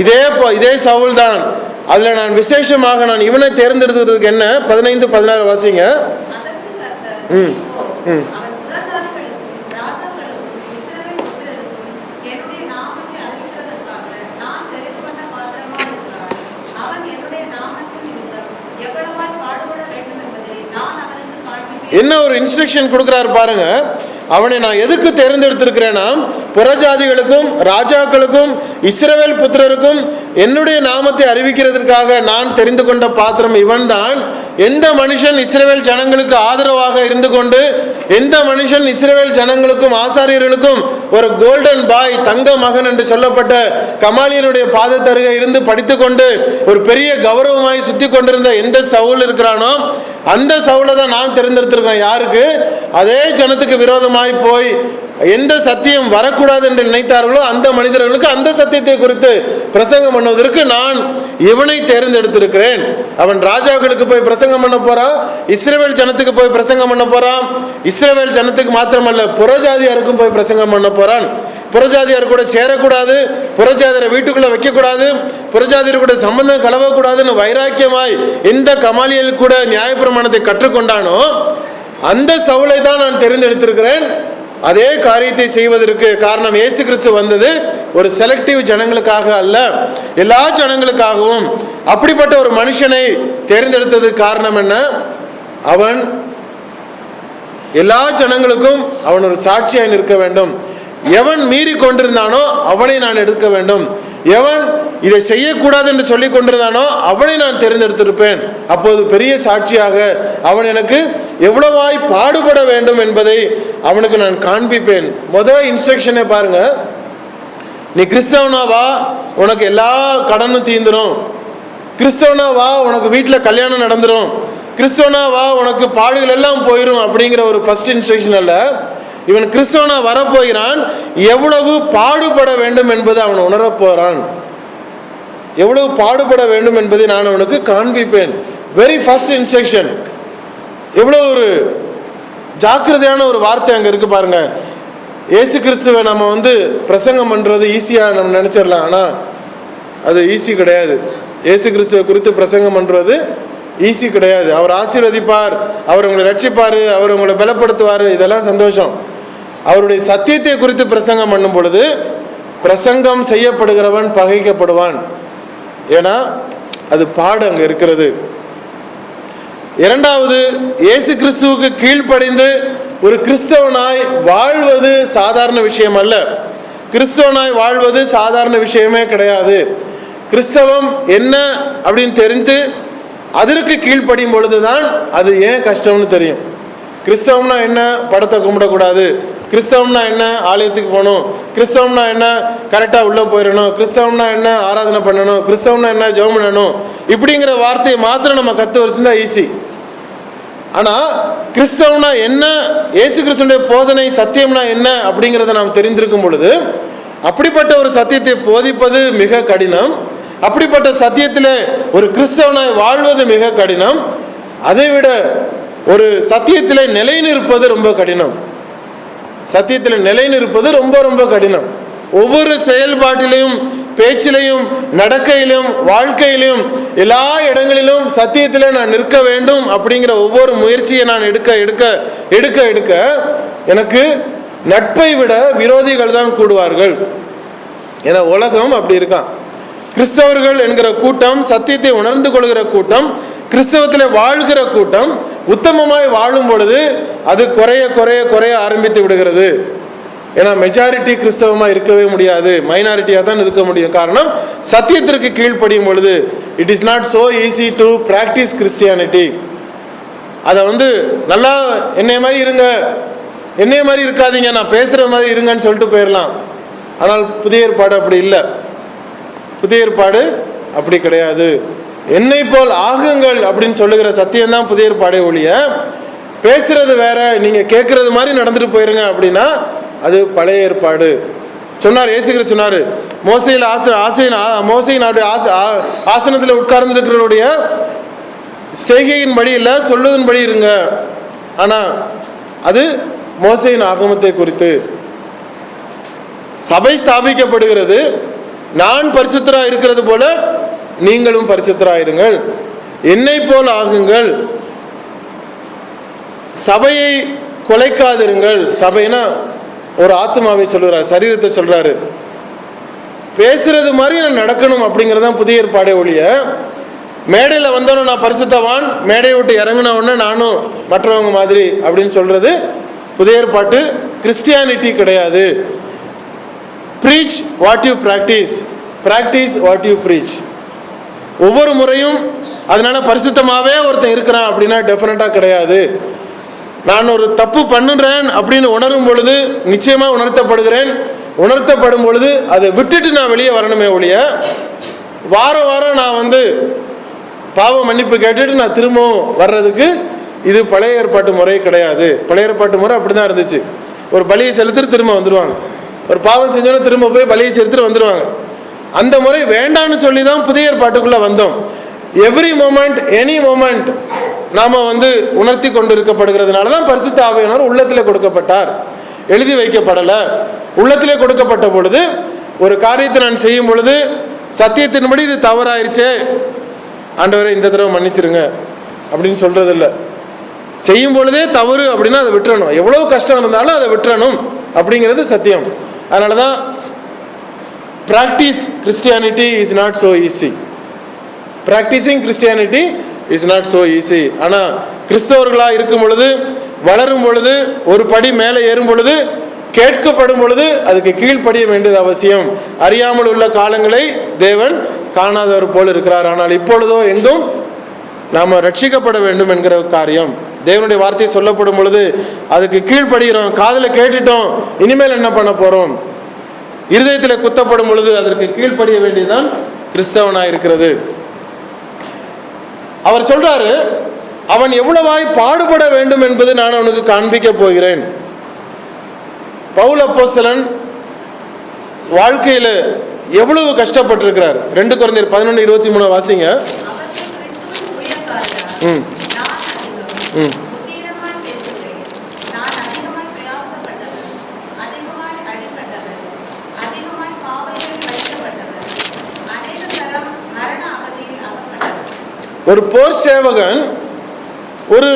இதே சவுல் தான். அதுல நான் விசேஷமாக நான் இவனை தேர்ந்தெடுத்ததுக்கு என்ன? 15, 16 வாசிங்க. என்ன ஒரு இன்ஸ்ட்ரக்ஷன் கொடுக்குறாரு பாருங்க. அவனை நான் எதுக்கு தேர்ந்தெடுத்திருக்கிறேன்னா, புறஜாதிகளுக்கும் ராஜாக்களுக்கும் இஸ்ரவேல் புத்திரருக்கும் என்னுடைய நாமத்தை அறிவிக்கிறதுக்காக நான் தெரிந்து கொண்ட பாத்திரம் இவன் தான். எந்த மனுஷன் இஸ்ரவேல் ஜனங்களுக்கு ஆதரவாக இருந்து கொண்டு, எந்த மனுஷன் இஸ்ரவேல் ஜனங்களுக்கும் ஆசாரியர்களுக்கும் ஒரு கோல்டன் பாய், தங்க மகன் என்று சொல்லப்பட்ட கமாலியனுடைய பாதத்தருகே இருந்து படித்து கொண்டு ஒரு பெரிய கௌரவமாய் சுத்தி கொண்டிருந்த எந்த சவுல் இருக்கிறானோ, அந்த சவுலை தான் நான் தேர்ந்தெடுத்திருக்கேன். யாருக்கு? அதே ஜனத்துக்கு விரோதமாய் போய் எந்த சத்தியம் வரக்கூடாது என்று நினைத்தார்களோ அந்த மனிதர்களுக்கு அந்த சத்தியத்தை குறித்து பிரசங்கம் பண்ணுவதற்கு நான் இவனை தேர்ந்தெடுத்திருக்கிறேன். அவன் ராஜாக்களுக்கு போய் பிரசங்கம் பண்ண போறான், இஸ்ரவேல் ஜனத்துக்கு போய் பிரசங்கம் பண்ண போறான். இஸ்ரவேல் ஜனத்துக்கு மாத்திரமல்ல, புறஜாதியாருக்கும் போய் பிரசங்கம் பண்ண போறான். புறஜாதியார் கூட சேரக்கூடாது, புறஜாதியாரை வீட்டுக்குள்ள வைக்கக்கூடாது, புறஜாதியார் கூட சம்பந்தம் கலவக்கூடாதுன்னு வைராக்கியமாய் எந்த கமாலியல் கூட நியாயப்பிரமாணத்தை கற்றுக்கொண்டானோ அந்த சவுலை தான் நான் தெரிந்தெடுத்திருக்கிறேன். அதே காரியத்தை செய்வதற்கு காரணம், இயேசு கிறிஸ்து வந்தது ஒரு செலக்டிவ் ஜனங்களுக்காக அல்ல, எல்லா ஜனங்களுக்காகவும். அப்படிப்பட்ட ஒரு மனுஷனை தேர்ந்தெடுத்தது காரணம் என்ன? அவன் எல்லா ஜனங்களுக்கும் அவன் ஒரு சாட்சியாய் நிற்க வேண்டும். எவன் மீறி கொண்டிருந்தானோ அவனை நான் எடுக்க வேண்டும். எவன் இதை செய்யக்கூடாது என்று சொல்லி கொண்டிருந்தானோ அவனை நான் தேர்ந்தெடுத்திருப்பேன். அப்போது பெரிய சாட்சியாக அவன் எனக்கு எவ்வளவாய் பாடுபட வேண்டும் என்பதை அவனுக்கு நான் காண்பிப்பேன். முதல் இன்ஸ்ட்ரக்ஷனை பாருங்க. நீ கிறிஸ்தவனா வா, உனக்கு எல்லா கடனும் தீந்துரும். கிறிஸ்தவனா வா, உனக்கு வீட்டில் கல்யாணம் நடந்துடும். கிறிஸ்தவனா வா, உனக்கு பாடுகள் எல்லாம் போயிடும் அப்படிங்கிற ஒரு ஃபர்ஸ்ட் இன்ஸ்ட்ரக்ஷன் அல்ல. இவன் கிறிஸ்தவனா வரப்போகிறான், எவ்வளவு பாடுபட வேண்டும் என்பதை அவன் உணரப்போறான். எவ்வளவு பாடுபட வேண்டும் என்பதை நான் அவனுக்கு காண்பிப்பேன். Very first instruction. எவ்வளவு ஒரு ஜாக்கிரதையான ஒரு வார்த்தை அங்கே இருக்கு பாருங்க. இயேசு கிறிஸ்துவை நம்ம பிரசங்கம் பண்றது ஈஸியா நம்ம நினைச்சிடலாம், ஆனால் அது ஈஸி கிடையாது. இயேசு கிறிஸ்துவை குறித்து பிரசங்கம் பண்றது ஈஸி கிடையாது. அவர் ஆசீர்வதிப்பார், அவர் உங்களை ரட்சிப்பார், அவர் உங்களை பலப்படுத்துவார், இதெல்லாம் சந்தோஷம். அவருடைய சத்தியத்தை குறித்து பிரசங்கம் பண்ணும் பொழுது பிரசங்கம் செய்யப்படுகிறவன் பகைக்கப்படுவான். ஏன்னா அது பாடு அங்கே இருக்கிறது. இரண்டாவது, இயேசு கிறிஸ்துவுக்கு கீழ்ப்படிந்து ஒரு கிறிஸ்தவனாய் வாழ்வது சாதாரண விஷயம் அல்ல. கிறிஸ்தவனாய் வாழ்வது சாதாரண விஷயமே கிடையாது. கிறிஸ்தவம் என்ன அப்படின்னு தெரிந்து அதற்கு கீழ்ப்படியும் பொழுதுதான் அது ஏன் கஷ்டம்னு தெரியும். கிறிஸ்தவம்னா என்ன? படத்தை கும்பிடக்கூடாது. கிறிஸ்தவம்னா என்ன? ஆலயத்துக்கு போகணும். கிறிஸ்தவம்னா என்ன? கரெக்டாக உள்ளே போயிடணும். கிறிஸ்தவம்னா என்ன? ஆராதனை பண்ணணும். கிறிஸ்தவம்னா என்ன? ஜெபம் பண்ணணும். இப்படிங்கிற வார்த்தையை மாத்திரம் நம்ம கற்று வச்சுருந்தா ஈஸி. ஆனால் கிறிஸ்தவம்னா என்ன, இயேசு கிறிஸ்துடைய போதனை சத்தியம்னா என்ன அப்படிங்கிறத நாம் தெரிந்திருக்கும் பொழுது அப்படிப்பட்ட ஒரு சத்தியத்தை போதிப்பது மிக கடினம். அப்படிப்பட்ட சத்தியத்தில் ஒரு கிறிஸ்தவனாய் வாழ்வது மிக கடினம். அதைவிட ஒரு சத்தியத்தில் நிலை நிற்பது ரொம்ப கடினம். சத்தியத்தில் நிலை நிற்பது ரொம்ப ரொம்ப கடினம். ஒவ்வொரு செயல்பாட்டிலையும், பேச்சிலையும், நடக்கையிலும், வாழ்க்கையிலும், எல்லா இடங்களிலும் சத்தியத்தில் நான் நிற்க வேண்டும் அப்படிங்கிற ஒவ்வொரு முயற்சியை நான் எடுக்க எடுக்க எடுக்க எடுக்க எனக்கு நட்பை விட விரோதிகள் தான் கூடுவார்கள். ஏன்னா உலகம் அப்படி இருக்கான். கிறிஸ்தவர்கள் என்கிற கூட்டம், சத்தியத்தை உணர்ந்து கொள்கிற கூட்டம், கிறிஸ்தவத்தில் வாழ்கிற கூட்டம் உத்தமமாய் வாழும் பொழுது அது குறைய குறைய குறைய ஆரம்பித்து விடுகிறது. ஏன்னா மெஜாரிட்டி கிறிஸ்தவமாக இருக்கவே முடியாது, மைனாரிட்டியாக தான் இருக்க முடியும். காரணம், சத்தியத்திற்கு கீழ்ப்படியும் பொழுது it is not so easy to practice Christianity. அதை நல்லா என்னைய மாதிரி இருங்க, என்னைய மாதிரி இருக்காதீங்க, நான் பேசுகிற மாதிரி இருங்கன்னு சொல்லிட்டு போயிடலாம். ஆனால் புதிய ஏற்பாடு அப்படி இல்லை. புதிய ஏற்பாடு அப்படி கிடையாது. என்னை போல் ஆகுங்கள் அப்படின்னு சொல்லுகிற சத்தியம்தான் புதிய ஏற்பாடே ஒழிய, பேசுறது வேற, நீங்க கேட்கறது மாதிரி நடந்துட்டு போயிருங்க அப்படின்னா அது பழைய ஏற்பாடு. சொன்னார் இயேசு கிறிஸ்து சொன்னார், மோசையின் ஆசனத்தில் உட்கார்ந்து இருக்கிறவருடைய செய்கையின் படி இல்லை, சொல்லுவதன்படி இருங்க. ஆனால் அது மோசையின் ஆகமத்தை குறித்து. சபை ஸ்தாபிக்கப்படுகிறது, நான் பரிசுத்தராக இருக்கிறது போல நீங்களும் பரிசுத்தராயிருங்கள், என்னை போல் ஆகுங்கள், சபையை கொலைக்காதிருங்கள். சபைனா ஒரு ஆத்மாவை சொல்றாரு, சரீரத்தை சொல்றாரு. பேசுறது மாதிரி நான் நடக்கணும் அப்படிங்கிறதான் புதிய ஏற்பாடே ஒழிய, மேடையில் வந்தோன்னு நான் பரிசுத்தவான், மேடையை விட்டு இறங்கின உடனே நானும் மற்றவங்க மாதிரி அப்படின்னு சொல்றது புதிய ஏற்பாட்டு கிறிஸ்டியானிட்டி கிடையாது. Preach what you practice, practice what you preach. ஒவ்வொரு முறையும் அதனால பரிசுத்தமாகவே ஒருத்தன் இருக்கிறான் அப்படின்னா டெஃபினட்டாக கிடையாது. நான் ஒரு தப்பு பண்ணுறேன் அப்படின்னு உணரும் பொழுது நிச்சயமாக உணர்த்தப்படுகிறேன். உணர்த்தப்படும் பொழுது அதை விட்டுட்டு நான் வெளியே வரணுமே ஒழிய வாரம் வாரம் நான் பாவ மன்னிப்பு கேட்டுட்டு நான் திரும்பவும் வர்றதுக்கு இது பழைய ஏற்பாட்டு முறை கிடையாது. பழைய ஏற்பாட்டு முறை அப்படி தான் இருந்துச்சு. ஒரு பலியை செலுத்திட்டு திரும்ப வந்துடுவாங்க. ஒரு பாவம் செஞ்சோன்னா திரும்ப போய் பலியை செலுத்திட்டு வந்துடுவாங்க. அந்த முறை வேண்டான்னு சொல்லி தான் புதிய ஏற்பாட்டுக்குள்ளே வந்தோம். எவ்ரி மொமெண்ட் எனி மொமெண்ட் நாம் உணர்த்தி கொண்டு இருக்கப்படுகிறதுனால தான் பரிசுத்த ஆவியானவர் உள்ளத்தில் கொடுக்கப்பட்டார், எழுதி வைக்கப்படலை. உள்ளத்திலே கொடுக்கப்பட்ட பொழுது ஒரு காரியத்தை நான் செய்யும் பொழுது சத்தியத்தின்படி இது தவறாயிருச்சே, ஆண்டவரை இந்த தடவை மன்னிச்சிருங்க அப்படின்னு சொல்றது இல்லை. செய்யும் பொழுதே தவறு அப்படின்னா அதை விட்டுறணும். எவ்வளவு கஷ்டம் இருந்தாலும் அதை விட்டுறணும் அப்படிங்கிறது சத்தியம். அதனால தான் practice Christianity is not so easy. Practising Christianity is not so easy. ஆனால் கிறிஸ்தவர்களாக இருக்கும் பொழுது, வளரும் பொழுது, ஒரு படி மேலே ஏறும் பொழுது, கேட்கப்படும் பொழுது அதுக்கு கீழ்ப்படிய வேண்டியது அவசியம். அறியாமல் உள்ள காலங்களை தேவன் காணாதவர் போல் இருக்கிறார். ஆனால் இப்பொழுதோ எங்கும் நாம் ரட்சிக்கப்பட வேண்டும் என்கிற காரியம் தேவனுடைய வார்த்தை சொல்லப்படும் பொழுது அதுக்கு கீழ்ப்படுகிறோம். காதில் கேட்டுட்டோம், இனிமேல் என்ன பண்ண போகிறோம்? இருதயத்தில் குத்தப்படும் பொழுது அதற்கு கீழ்ப்படிய வேண்டியதுதான் கிறிஸ்தவனாக இருக்கிறது. அவர் சொல்றாரு, அவன் எவ்வளவாய் பாடுபட வேண்டும் என்பது நான் அவனுக்கு காண்பிக்க போகிறேன். பவுல் அப்போஸ்தலன் வாழ்க்கையில் எவ்வளவு கஷ்டப்பட்டிருக்கிறார். 2 கொரிந்தியர் 11:23 வாசிங்க. ஒரு போர் சேவகன், ஒரு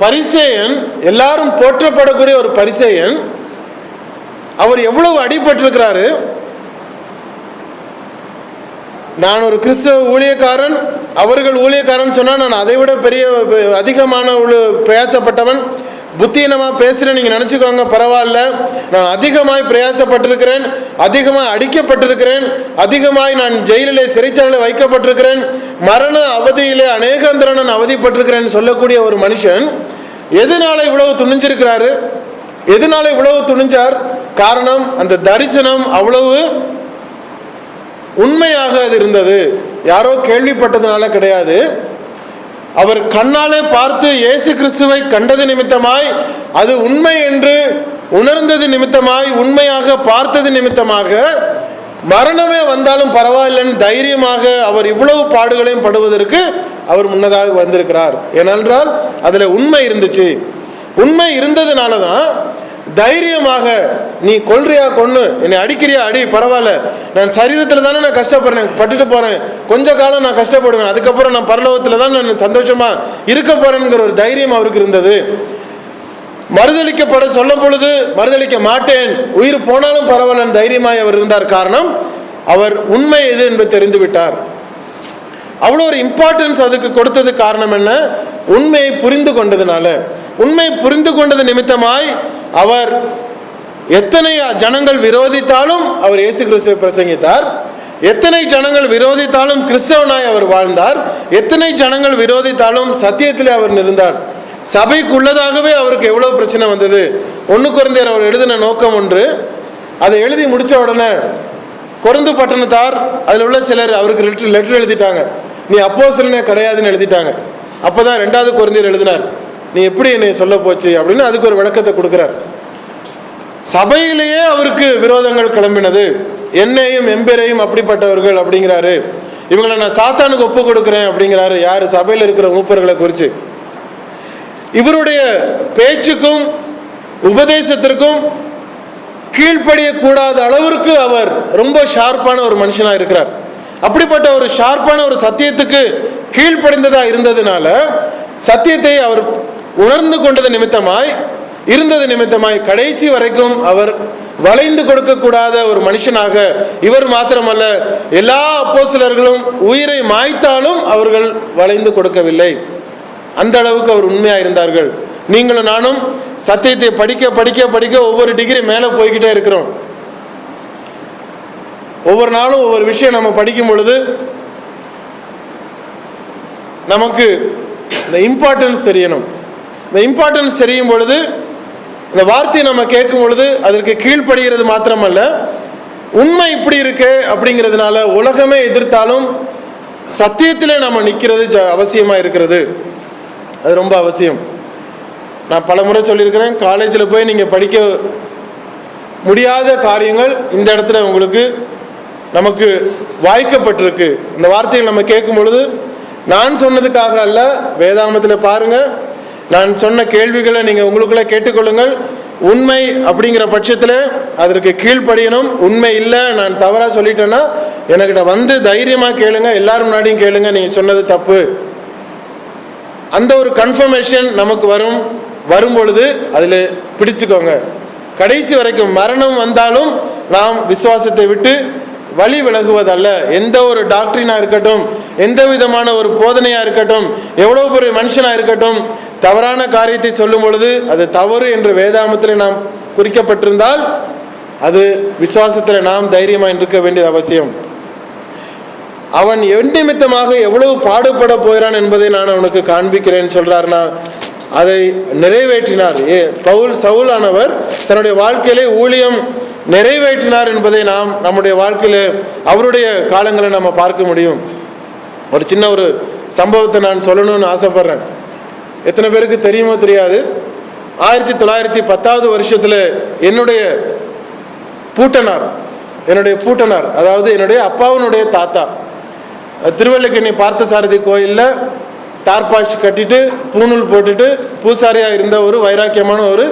பரிசேயன், எல்லாரும் போற்றப்படக்கூடிய ஒரு பரிசேயன், அவர் எவ்வளவு அடிபட்டிருக்கிறாரு. நான் ஒரு கிறிஸ்தவ ஊழியக்காரன், அவர்கள் ஊழியக்காரன் சொன்னால் நான் அதை விட பெரிய அதிகமான பிரயாசப்பட்டவன், புத்தீனமாக பேசுகிறேன் நீங்கள் நினச்சிக்கோங்க, பரவாயில்ல. நான் அதிகமாய் பிரயாசப்பட்டிருக்கிறேன், அதிகமாக அடிக்கப்பட்டிருக்கிறேன், அதிகமாய் நான் ஜெயிலிலே சிறைச்சாலையில் வைக்கப்பட்டிருக்கிறேன், மரண அவதியிலே அநேகந்திர நான் அவதிப்பட்டிருக்கிறேன் சொல்லக்கூடிய ஒரு மனுஷன் எதனால இவ்வளவு துணிஞ்சிருக்கிறாரு? எதனால இவ்வளவு துணிஞ்சார்? காரணம், அந்த தரிசனம் அவ்வளவு உண்மையாக அது இருந்தது. யாரோ கேள்விப்பட்டதுனால கிடையாது. அவர் கண்ணாலே பார்த்து இயேசு கிறிஸ்துவை கண்டது நிமித்தமாய், அது உண்மை என்று உணர்ந்தது நிமித்தமாய், உண்மையாக பார்த்தது நிமித்தமாக, மரணமே வந்தாலும் பரவாயில்லைன்னு தைரியமாக அவர் இவ்வளவு பாடுகளையும் படுவதற்கு அவர் முன்னதாக வந்திருக்கிறார். ஏனென்றால் அதில் உண்மை இருந்துச்சு. உண்மை இருந்ததுனால தான் தைரியமாக, நீ கொல்றியா கொன்னு, என்னை அடிக்கிறியா அடி, பரவாயில்ல, நான் சரீரத்தில் தானே நான் கஷ்டப்படுறேன், பட்டுட்டு போகிறேன், கொஞ்ச காலம் நான் கஷ்டப்படுவேன், அதுக்கப்புறம் நான் பரலோகத்தில் தான் நான் சந்தோஷமாக இருக்க போகிறேங்கிற ஒரு தைரியம் அவருக்கு இருந்தது. மறுதளிக்கப்பட சொல்லும் பொழுது மறுதளிக்க மாட்டேன், உயிர் போனாலும் பரவாயில்ல தைரியமாய் அவர் இருந்தார். காரணம், அவர் உண்மை எது என்பது தெரிந்து விட்டார். அவ்வளோ ஒரு இம்பார்ட்டன்ஸ் அதுக்கு கொடுத்தது காரணம் என்ன? உண்மையை புரிந்து கொண்டதுனால. உண்மை புரிந்து கொண்டது நிமித்தமாய் அவர் எத்தனை ஜனங்கள் விரோதித்தாலும் அவர் இயேசு கிறிஸ்துவை பிரசங்கித்தார். எத்தனை ஜனங்கள் விரோதித்தாலும் கிறிஸ்தவனாய் அவர் வாழ்ந்தார். எத்தனை ஜனங்கள் விரோதித்தாலும் சத்தியத்திலே அவர் இருந்தார். சபைக்குள்ளதாகவே அவருக்கு எவ்வளவு பிரச்சனை வந்தது. 1 கொரிந்தியர் அவர் எழுதின நோக்கம் ஒன்று. அதை எழுதி முடித்த உடனே கொரிந்து பட்டணத்தார் அதில் உள்ள சிலர் அவருக்கு லெட்டர் எழுதிட்டாங்க. நீ அப்போஸ்தலனே கிடையாதுன்னு எழுதிட்டாங்க. அப்போ தான் 2வது கொரிந்தியர் எழுதினார், நீ எப்படி என்னை சொல்ல போச்சு அப்படின்னு அதுக்கு ஒரு விளக்கத்தை கொடுக்குறார். சபையிலேயே அவருக்கு விரோதங்கள் கிளம்பினது. என்னையும் எம்பேரையும் அப்படிப்பட்டவர்கள் அப்படிங்கிறாரு. இவங்களை நான் சாத்தானுக்கு ஒப்பு கொடுக்குறேன் அப்படிங்கிறாரு. யார்? சபையில் இருக்கிற மூப்பர்களை குறித்து. இவருடைய பேச்சுக்கும் உபதேசத்திற்கும் கீழ்ப்படியக்கூடாத அளவிற்கு அவர் ரொம்ப ஷார்ப்பான ஒரு மனுஷனாக இருக்கிறார். அப்படிப்பட்ட ஒரு ஷார்ப்பான ஒரு சத்தியத்துக்கு கீழ்ப்படிந்ததா இருந்ததுனால, சத்தியத்தை அவர் உணர்ந்து கொண்டது நிமித்தமாய், இருந்தது நிமித்தமாய், கடைசி வரைக்கும் அவர் வளைந்து கொடுக்கக்கூடாத ஒரு மனுஷனாக, இவர் மாத்திரமல்ல எல்லா அப்போஸ்தலர்களும் உயிரை மாய்த்தாலும் அவர்கள் வளைந்து கொடுக்கவில்லை. அந்த அளவுக்கு அவர் உண்மையாக இருந்தார்கள். நீங்களும் நானும் சத்தியத்தை படிக்க படிக்க படிக்க ஒவ்வொரு டிகிரி மேலே போய்கிட்டே இருக்கிறோம். ஒவ்வொரு நாளும் ஒவ்வொரு விஷயம் நம்ம படிக்கும் பொழுது நமக்கு இந்த இம்பார்ட்டன்ஸ் தெரியணும். இந்த இம்பார்ட்டன்ஸ் தெரியும் பொழுது, இந்த வார்த்தையை நம்ம கேட்கும் பொழுது அதற்கு கீழ்ப்படுகிறது மாத்திரமல்ல, உண்மை இப்படி இருக்கு அப்படிங்கிறதுனால உலகமே எதிர்த்தாலும் சத்தியத்திலே நம்ம நிற்கிறது அவசியமாக இருக்கிறது. அது ரொம்ப அவசியம். நான் பல முறை சொல்லியிருக்கிறேன், காலேஜில் போய் நீங்கள் படிக்க முடியாத காரியங்கள் இந்த இடத்துல உங்களுக்கு நமக்கு வாய்க்கப்பட்டிருக்கு. இந்த வார்த்தைகள் நம்ம கேட்கும் பொழுது நான் சொன்னதுக்காக அல்ல, வேதாகமத்தில் பாருங்கள், நான் சொன்ன கேள்விகளை நீங்கள் உங்களுக்குள்ளே கேட்டுக்கொள்ளுங்கள். உண்மை அப்படிங்கிற பட்சத்தில் அதற்கு கீழ்ப்படியணும். உண்மை இல்லை, நான் தவறாக சொல்லிட்டேன்னா என்கிட்ட வந்து தைரியமாக கேளுங்க, எல்லாரும் முன்னாடியும் கேளுங்க, நீங்கள் சொன்னது தப்பு. அந்த ஒரு கன்ஃபர்மேஷன் நமக்கு வரும் பொழுது அதில் பிடிச்சுக்கோங்க. கடைசி வரைக்கும் மரணம் வந்தாலும் நாம் விசுவாசத்தை விட்டு வழி விலகுவதல்ல. எந்த ஒரு டாக்டரினாக இருக்கட்டும், எந்த விதமான ஒரு போதனையாக இருக்கட்டும், எவ்வளோ பெரிய மனுஷனாக இருக்கட்டும், தவறான காரியத்தை சொல்லும் பொழுது அது தவறு என்று வேதாகமத்தில் நாம் குறிக்கப்பட்டிருந்தால் அது விசுவாசத்தில் நாம் தைரியமாக இருக்க வேண்டியது அவசியம். அவன் என் நிமித்தமாக எவ்வளவு பாடுபட போகிறான் என்பதை நான் அவனுக்கு காண்பிக்கிறேன் சொல்றார்னா, அதை நிறைவேற்றினார். சவுல் ஆனவர் தன்னுடைய வாழ்க்கையிலே ஊழியம் நிறைவேற்றினார் என்பதை நாம் நம்முடைய வாழ்க்கையில் அவருடைய காலங்களை நம்ம பார்க்க முடியும். ஒரு சின்ன ஒரு சம்பவத்தை நான் சொல்லணும்னு ஆசைப்படுறேன். எத்தனை பேருக்கு தெரியுமோ தெரியாது, 1910 வருஷத்தில் என்னுடைய பூட்டனார், அதாவது என்னுடைய அப்பாவினுடைய தாத்தா, திருவல்லிக்கேணி பார்த்தசாரதி கோயிலில் தார்பாஷ் கட்டிட்டு பூணூல் போட்டுட்டு பூசாரியாக இருந்த ஒரு வைராக்கியமான ஒரு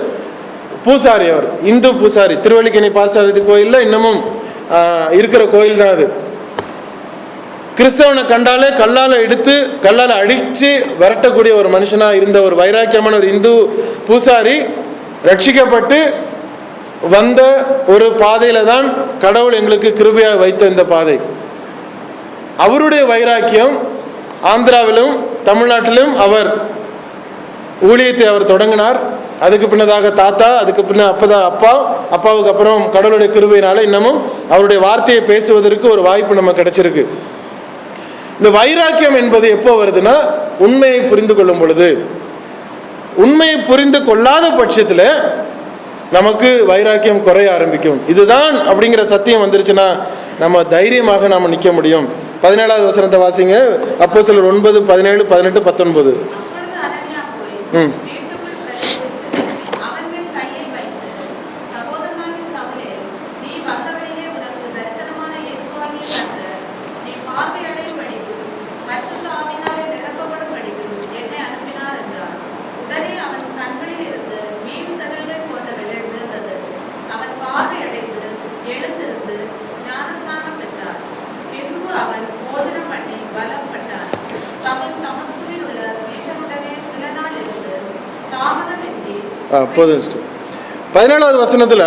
பூசாரி. அவர் இந்து பூசாரி. திருவல்லிக்கேணி பார்த்தசாரதி கோயிலில் இன்னமும் இருக்கிற கோயில் தான் அது. கிறிஸ்தவனை கண்டாலே கல்லால் அடித்து விரட்டக்கூடிய ஒரு மனுஷனாக இருந்த ஒரு வைராக்கியமான ஒரு இந்து பூசாரி ரட்சிக்கப்பட்டு வந்த ஒரு பாதையில தான் கடவுள் எங்களுக்கு கிருபையாக வைத்த இந்த பாதை. அவருடைய வைராக்கியம் ஆந்திராவிலும் தமிழ்நாட்டிலும் அவர் ஊழியத்தை அவர் தொடங்கினார். அதுக்கு பின்னதாக தாத்தா, அதுக்கு பின்ன அப்பதான் அப்பாவுக்கு அப்புறம் கடவுளுடைய கிருபையினால இன்னமும் அவருடைய வார்த்தையை பேசுவதற்கு ஒரு வாய்ப்பு நம்ம கிடைச்சிருக்கு. இந்த வைராக்கியம் என்பது எப்போ வருதுன்னா, உண்மையை புரிந்து கொள்ளும் பொழுது. உண்மையை புரிந்து கொள்ளாத பட்சத்தில் நமக்கு வைராக்கியம் குறைய ஆரம்பிக்கும். இதுதான் அப்படிங்கிற சத்தியம் வந்துருச்சுன்னா நம்ம தைரியமாக நாம் நிற்க முடியும். 17வது வசனத்தை வாசிங்க. அப்போஸ்தலர் 9, 17, 18, 19. போதும். 17வது வசனத்தில்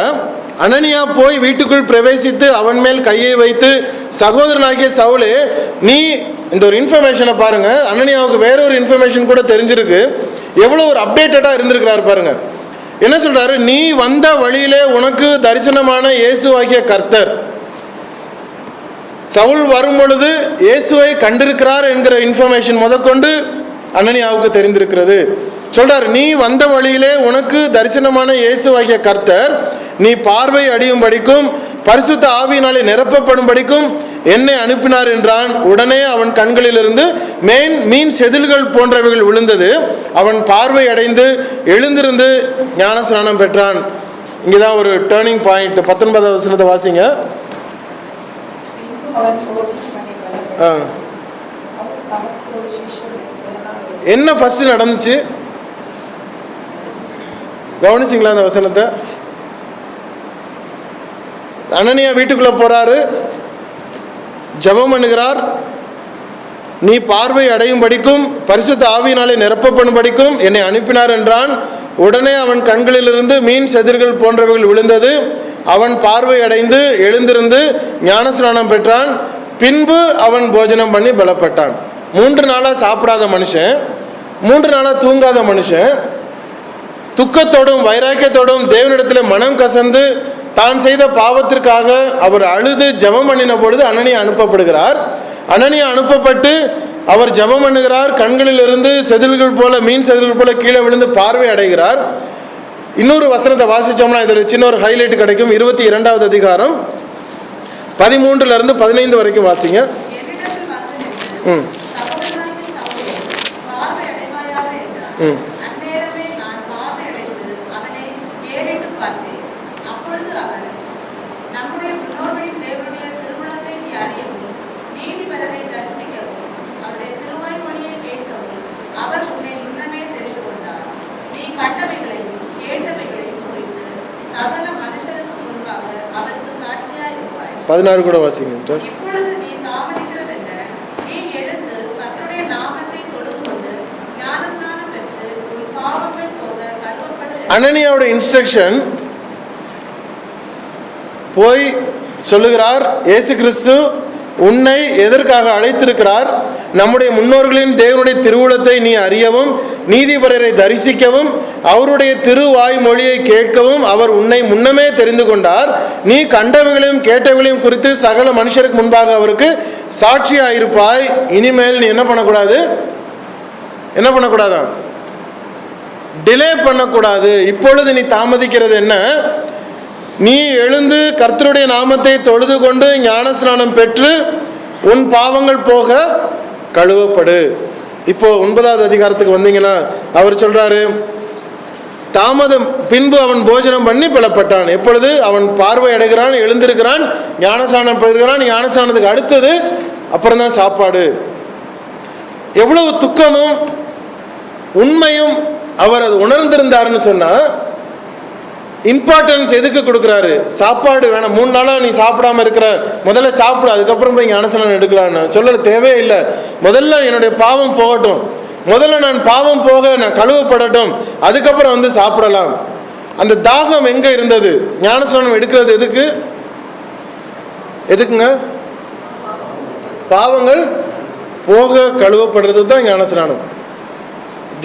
அனனியா போய் வீட்டுக்குள் பிரவேசித்து அவன் மேல் கையை வைத்து, சகோதரனாகிய சவுலே, நீ இந்த ஒரு இன்ஃபர்மேஷனை பாருங்க. அனனியாவுக்கு வேற ஒரு இன்ஃபர்மேஷன் கூட தெரிஞ்சிருக்கு. எவ்வளோ ஒரு அப்டேட்டடாக இருந்திருக்கிறார் பாருங்க. என்ன சொல்றாரு? நீ வந்த வழியிலே உனக்கு தரிசனமான இயேசுவாகிய கர்த்தர். சவுல் வரும் பொழுது இயேசுவை கண்டிருக்கிறார் என்கிற இன்ஃபர்மேஷன் முதற்கொண்டு அனனியாவுக்கு தெரிந்திருக்கிறது. சொல்றார், நீ வந்த வழியிலே உனக்கு தரிசனமான இயேசுவாகிய கர்த்தர் நீ பார்வை அடையும் படிக்கும் பரிசுத்த ஆவியினாலே நிரப்பப்படும் படிக்கும் என்னை அனுப்பினார் என்றான். உடனே அவன் கண்களிலிருந்து மீன் செதில்கள் போன்றவைகள் விழுந்தது. அவன் பார்வை அடைந்து எழுந்திருந்து ஞான ஸ்நானம் பெற்றான். இங்கதான் ஒரு டேர்னிங் பாயிண்ட். 19வது வசனத்தை வாசிங்க. என்ன ஃபர்ஸ்ட் நடந்துச்சு கவனிச்சிங்களா அந்த வசனத்தை? அனனியா வீட்டுக்குள்ள போறாரு, ஜெபம் பண்ணுகிறார். நீ பார்வை அடையும் படிக்கும் பரிசுத்த ஆவியினாலே நிரப்பப்படும் படிக்கும் என்னை அனுப்பினார் என்றான். உடனே அவன் கண்களிலிருந்து மீன் செதிர்கள் போன்றவைகள் விழுந்தது. அவன் பார்வை அடைந்து எழுந்திருந்து ஞானஸ்நானம் பெற்றான். பின்பு அவன் போஜனம் பண்ணி பலப்பட்டான். 3 நாளாக சாப்பிடாத மனுஷன், 3 நாளாக தூங்காத மனுஷன், துக்கத்தோடும் வைராக்கியத்தோடும் தேவனிடத்தில் மனம் கசந்து தான் செய்த பாவத்திற்காக அவர் அழுது ஜெபம் பண்ணின பொழுது அனனியா அனுப்பப்படுகிறார். அனனியா அனுப்பப்பட்டு அவர் ஜெபம் பண்ணுகிறார். கண்களில் இருந்து செதில்கள் போல, மீன் செதில்கள் போல கீழே விழுந்து பார்வை அடைகிறார். இன்னொரு வசனத்தை வாசிச்சோம்னா இது சின்ன ஒரு ஹைலைட் கிடைக்கும். 22வது அதிகாரம் 13 to 15 வரைக்கும் வாசிங்க. பதினாறு கூட வாசிங்க. அனனியாவோட இன்ஸ்ட்ரக்ஷன் போய் சொல்லுகிறார், இயேசு கிறிஸ்து உன்னை எதற்காக அழைத்திருக்கிறார்? நம்முடைய முன்னோர்களின் தேவனுடைய திருவுளத்தை நீ அறியவும், நீதிபரரை தரிசிக்கவும், அவருடைய திருவாய் மொழியை கேட்கவும் அவர் உன்னை முன்னமே தெரிந்து கொண்டார். நீ கண்டவைகளையும் கேட்டவைகளையும் குறித்து சகல மனுஷருக்கு முன்பாக அவருக்கு சாட்சியாயிருப்பாய். இனிமேல் நீ என்ன பண்ணக்கூடாது? என்ன பண்ணக்கூடாதா? டிலே பண்ணக்கூடாது. இப்பொழுது நீ தாமதிக்கிறது என்ன? நீ எழுந்து கர்த்தருடைய நாமத்தை தொழுது கொண்டு ஞானஸ்நானம் பெற்று உன் பாவங்கள் போக கழுவப்படு. இப்போ 9வது அதிகாரத்துக்கு வந்தீங்கன்னா அவர் சொல்றாரு, தாமதம் பின்பு அவன் போஜனம் பண்ணி பிளப்பட்டான். எப்பொழுது அவன் பார்வை அடைகிறான், எழுந்திருக்கிறான், ஞானஸ்நானம் பெறுகிறான். ஞானஸ்நானத்துக்கு அடுத்தது அப்புறம் தான் சாப்பாடு. எவ்வளவு துக்கமும் உண்மையும் அவர் அது உணர்ந்திருந்தாருன்னு சொன்னா, இம்பார்ட்டன்ஸ் எதுக்கு கொடுக்குறாரு? சாப்பாடு வேணாம், 3 நாளா நீ சாப்பிடாம இருக்கிற, முதல்ல சாப்பிடு, அதுக்கப்புறம் போய் ஞானஸ்நானம் எடுக்கலான்னு சொல்ல தேவையே இல்லை. முதல்ல என்னுடைய பாவம் போகட்டும், முதல்ல நான் பாவம் போக நான் கழுவப்படட்டும், அதுக்கப்புறம் வந்து சாப்பிடலாம். அந்த தாகம் எங்க இருந்தது? ஞானஸ்நானம் எடுக்கிறது எதுக்கு? எதுக்குங்க? பாவங்கள் போக கழுவப்படுறது தான் ஞானஸ்நானம்.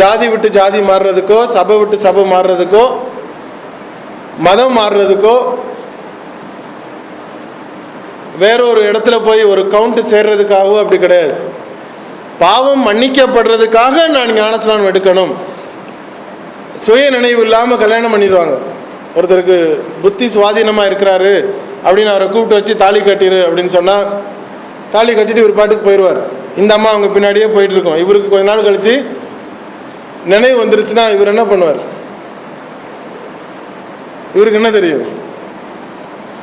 ஜாதி விட்டு ஜாதி மாறுறதுக்கோ, சபை விட்டு சபை மாறுறதுக்கோ, மதம் மாறுறதுக்கோ, வேறொரு இடத்துல போய் ஒரு கவுண்ட் சேர்றதுக்காகவோ அப்படி கிடையாது. பாவம் மன்னிக்கப்படுறதுக்காக நான் ஞானஸ்நானம் எடுக்கணும். சுய நினைவு இல்லாமல் கல்யாணம் பண்ணிடுவாங்க. ஒருத்தருக்கு புத்தி சுவாதீனமாக இருக்கிறாரு அப்படின்னு அவரை கூப்பிட்டு வச்சு தாலி கட்டிடு அப்படின்னு சொன்னால் தாலி கட்டிட்டு இவர் பாட்டுக்கு போயிடுவார். இந்த அம்மா அவங்க பின்னாடியே போயிட்டு இருக்கோம். இவருக்கு கொஞ்ச நாள் கழிச்சு நினைவு வந்துருச்சுன்னா இவர் என்ன பண்ணுவார்? இவருக்கு என்ன தெரியும்?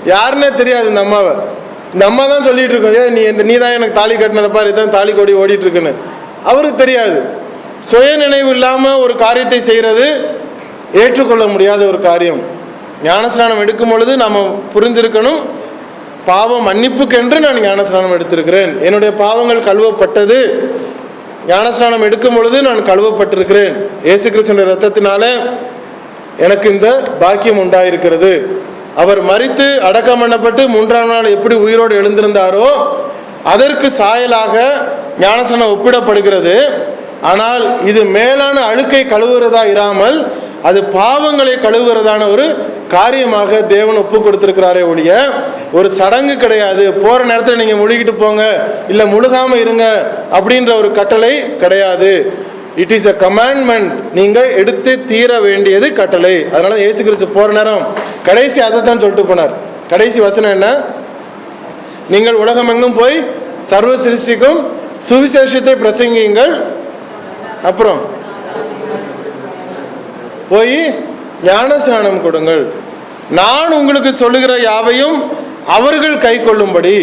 யாருன்னே தெரியாது இந்த அம்மாவை. இந்த அம்மா தான் சொல்லிட்டு இருக்கோம், நீ தான் எனக்கு தாலி கட்டினதை பாரு, இதுதான் தாலி கொடி ஓடிட்டு இருக்குன்னு. அவருக்கு தெரியாது. சுய நினைவு இல்லாமல் ஒரு காரியத்தை செய்கிறது ஏற்றுக்கொள்ள முடியாத ஒரு காரியம். ஞானஸ்நானம் எடுக்கும் பொழுது நாம் புரிஞ்சிருக்கணும், பாவம் மன்னிப்புக்கென்று நான் ஞானஸ்நானம் எடுத்திருக்கிறேன், என்னுடைய பாவங்கள் கழுவப்பட்டது. ஞானஸ்நானம் எடுக்கும் பொழுது நான் கழுவப்பட்டிருக்கிறேன். இயேசு கிறிஸ்துவின் இரத்தத்தினால எனக்கு இந்த பாக்கியம் உண்டாயிருக்கிறது. அவர் மரித்து அடக்கம் பண்ணப்பட்டு 3ஆம் நாள் எப்படி உயிரோடு எழுந்திருந்தாரோ அதற்கு சாயலாக ஞானஸ்நானம் ஒப்பிடப்படுகிறது. ஆனால் இது மேலான அழுக்கை கழுவுறதா இராமல் அது பாவங்களை கழுவுறதான ஒரு காரியமாக தேவன் ஒப்பு கொடுத்திருக்கிறாரே ஒழிய ஒரு சடங்கு கிடையாது. போற நேரத்தில் நீங்க முழுகிட்டு போங்க, இல்லை முழுகாம இருங்க அப்படின்ற ஒரு கட்டளை கிடையாது. It is a commandment. நீங்க எடுத்து தீர வேண்டியது கட்டளை. அதனால இயேசு கிறிஸ்து போற நேரம் கடைசி அதை தான் சொல்லிட்டு போனார். கடைசி வசனம் என்ன? நீங்கள் உலகமெங்கும் போய் சர்வ சிருஷ்டிக்கும் சுவிசேஷத்தை பிரசங்கியுங்கள், அப்புறம் போய் ஞானஸ்நானம் கொடுங்கள், நான் உங்களுக்கு சொல்லுகிற யாவையும் அவர்கள் கை கொள்ளும்படி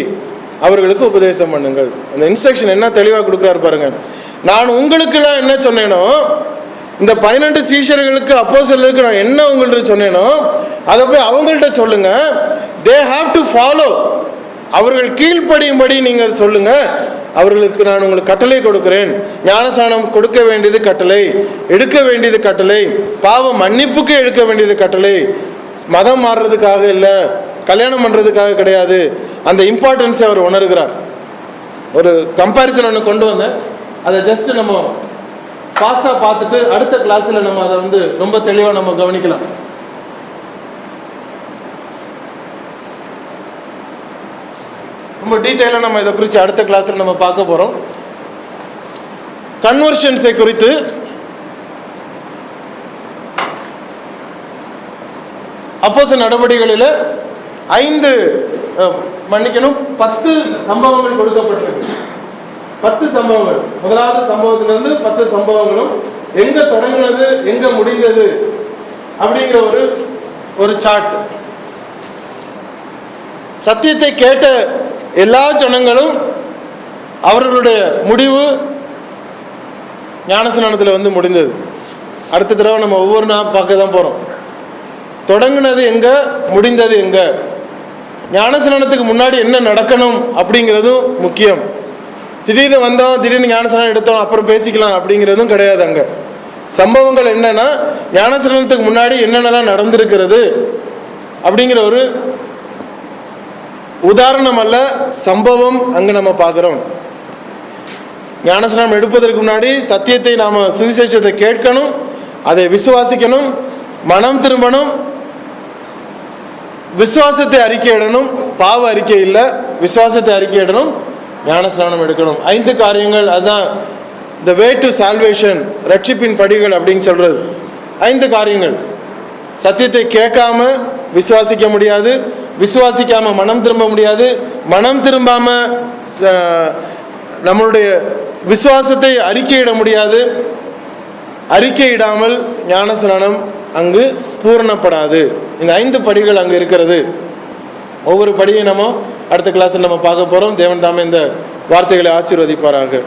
அவர்களுக்கு உபதேசம் பண்ணுங்கள். அந்த இன்ஸ்ட்ரக்ஷன் என்ன தெளிவாக கொடுக்குறாரு பாருங்க. நான் உங்களுக்கெல்லாம் என்ன சொன்னேனோ, இந்த 12 சீஷர்களுக்கு அப்போஸ்தலருக்கு நான் என்ன உங்கள்கிட்ட சொன்னேனோ அதை போய் அவங்கள்ட்ட சொல்லுங்க. They have to follow. அவர்கள் கீழ்ப்படியும்படி நீங்கள் சொல்லுங்க. அவர்களுக்கு நான் உங்களுக்கு கட்டளை கொடுக்கிறேன். ஞானஸ்நானம் கொடுக்க வேண்டியது கட்டளை, எடுக்க வேண்டியது கட்டளை, பாவம் மன்னிப்புக்கு எடுக்க வேண்டியது கட்டளை. மதம் மாறுறதுக்காக இல்லை, கல்யாணம் பண்ணுறதுக்காக கிடையாது. அந்த இம்பார்ட்டன்ஸை அவர் உணர்கிறார். ஒரு கம்பாரிசன் ஒன்று கொண்டு வந்தேன், அதை ஜஸ்ட் நம்ம ஃபாஸ்ட்டாக பார்த்துட்டு அடுத்த கிளாஸில் நம்ம அதை வந்து ரொம்ப தெளிவாக நம்ம கவனிக்கலாம். ரொம்ப டீட்டெயிலாக நம்ம இதை குறித்து அடுத்த கிளாஸில் நம்ம பார்க்க போகிறோம். கன்வர்ஷன்ஸை குறித்து அப்போஸ்தலர் நடவடிக்கைகளில் 10 சம்பவங்கள் கொடுக்கப்பட்டிருக்கு. 10 சம்பவங்கள். முதலாவது சம்பவத்திலிருந்து 10 சம்பவங்களும் எங்க தொடங்கினது எங்க முடிந்தது அப்படிங்கிற ஒரு சார்ட். சத்தியத்தை கேட்ட எல்லா ஜனங்களும் அவர்களுடைய முடிவு ஞானஸ்நானத்தில் வந்து முடிந்தது. அடுத்த தடவை நம்ம ஒவ்வொரு நாள் பார்க்க தான் போகிறோம். தொடங்கினது எங்க, முடிந்தது எங்க, ஞானஸ்நானத்துக்கு முன்னாடி என்ன நடக்கணும் அப்படிங்கிறதும் முக்கியம். திடீர்னு வந்தோம், திடீர்னு ஞானஸ்நானம் எடுத்தோம், அப்புறம் பேசிக்கலாம் அப்படிங்கிறதும் கிடையாது. அங்கே சம்பவங்கள் என்னன்னா, ஞானஸ்நானத்துக்கு முன்னாடி என்னென்னலாம் நடந்திருக்கிறது அப்படிங்கிற ஒரு உதாரணம் அல்ல, சம்பவம் அங்கே நம்ம பார்க்குறோம். ஞானஸ்நானம் எடுப்பதற்கு முன்னாடி சத்தியத்தை நாம் சுவிசேஷத்தை கேட்கணும், அதை விசுவாசிக்கணும், மனம் திரும்பணும், விசுவாசத்தை அறிக்கையிடணும். பாவ அறிக்கை இல்லை, விசுவாசத்தை அறிக்கையிடணும், ஞானஸ்நானம் எடுக்கணும். 5 காரியங்கள். அதுதான் த வே டு சால்வேஷன், ரட்சிப்பின் படிகள் அப்படின்னு சொல்றது. 5 காரியங்கள். சத்தியத்தை கேட்காம விசுவாசிக்க முடியாது, விசுவாசிக்காம மனம் திரும்ப முடியாது, மனம் திரும்பாம நம்மளுடைய விசுவாசத்தை அறிக்கையிட முடியாது, அறிக்கையிடாமல் ஞானஸ்நானம் அங்கு பூரணப்படாது. இந்த 5 படிகள் அங்கு இருக்கிறது. ஒவ்வொரு படியை நம்ம அடுத்த கிளாஸில் நம்ம பார்க்க போகிறோம். தேவன் தாமே இந்த வார்த்தைகளை ஆசீர்வதிப்பாராக.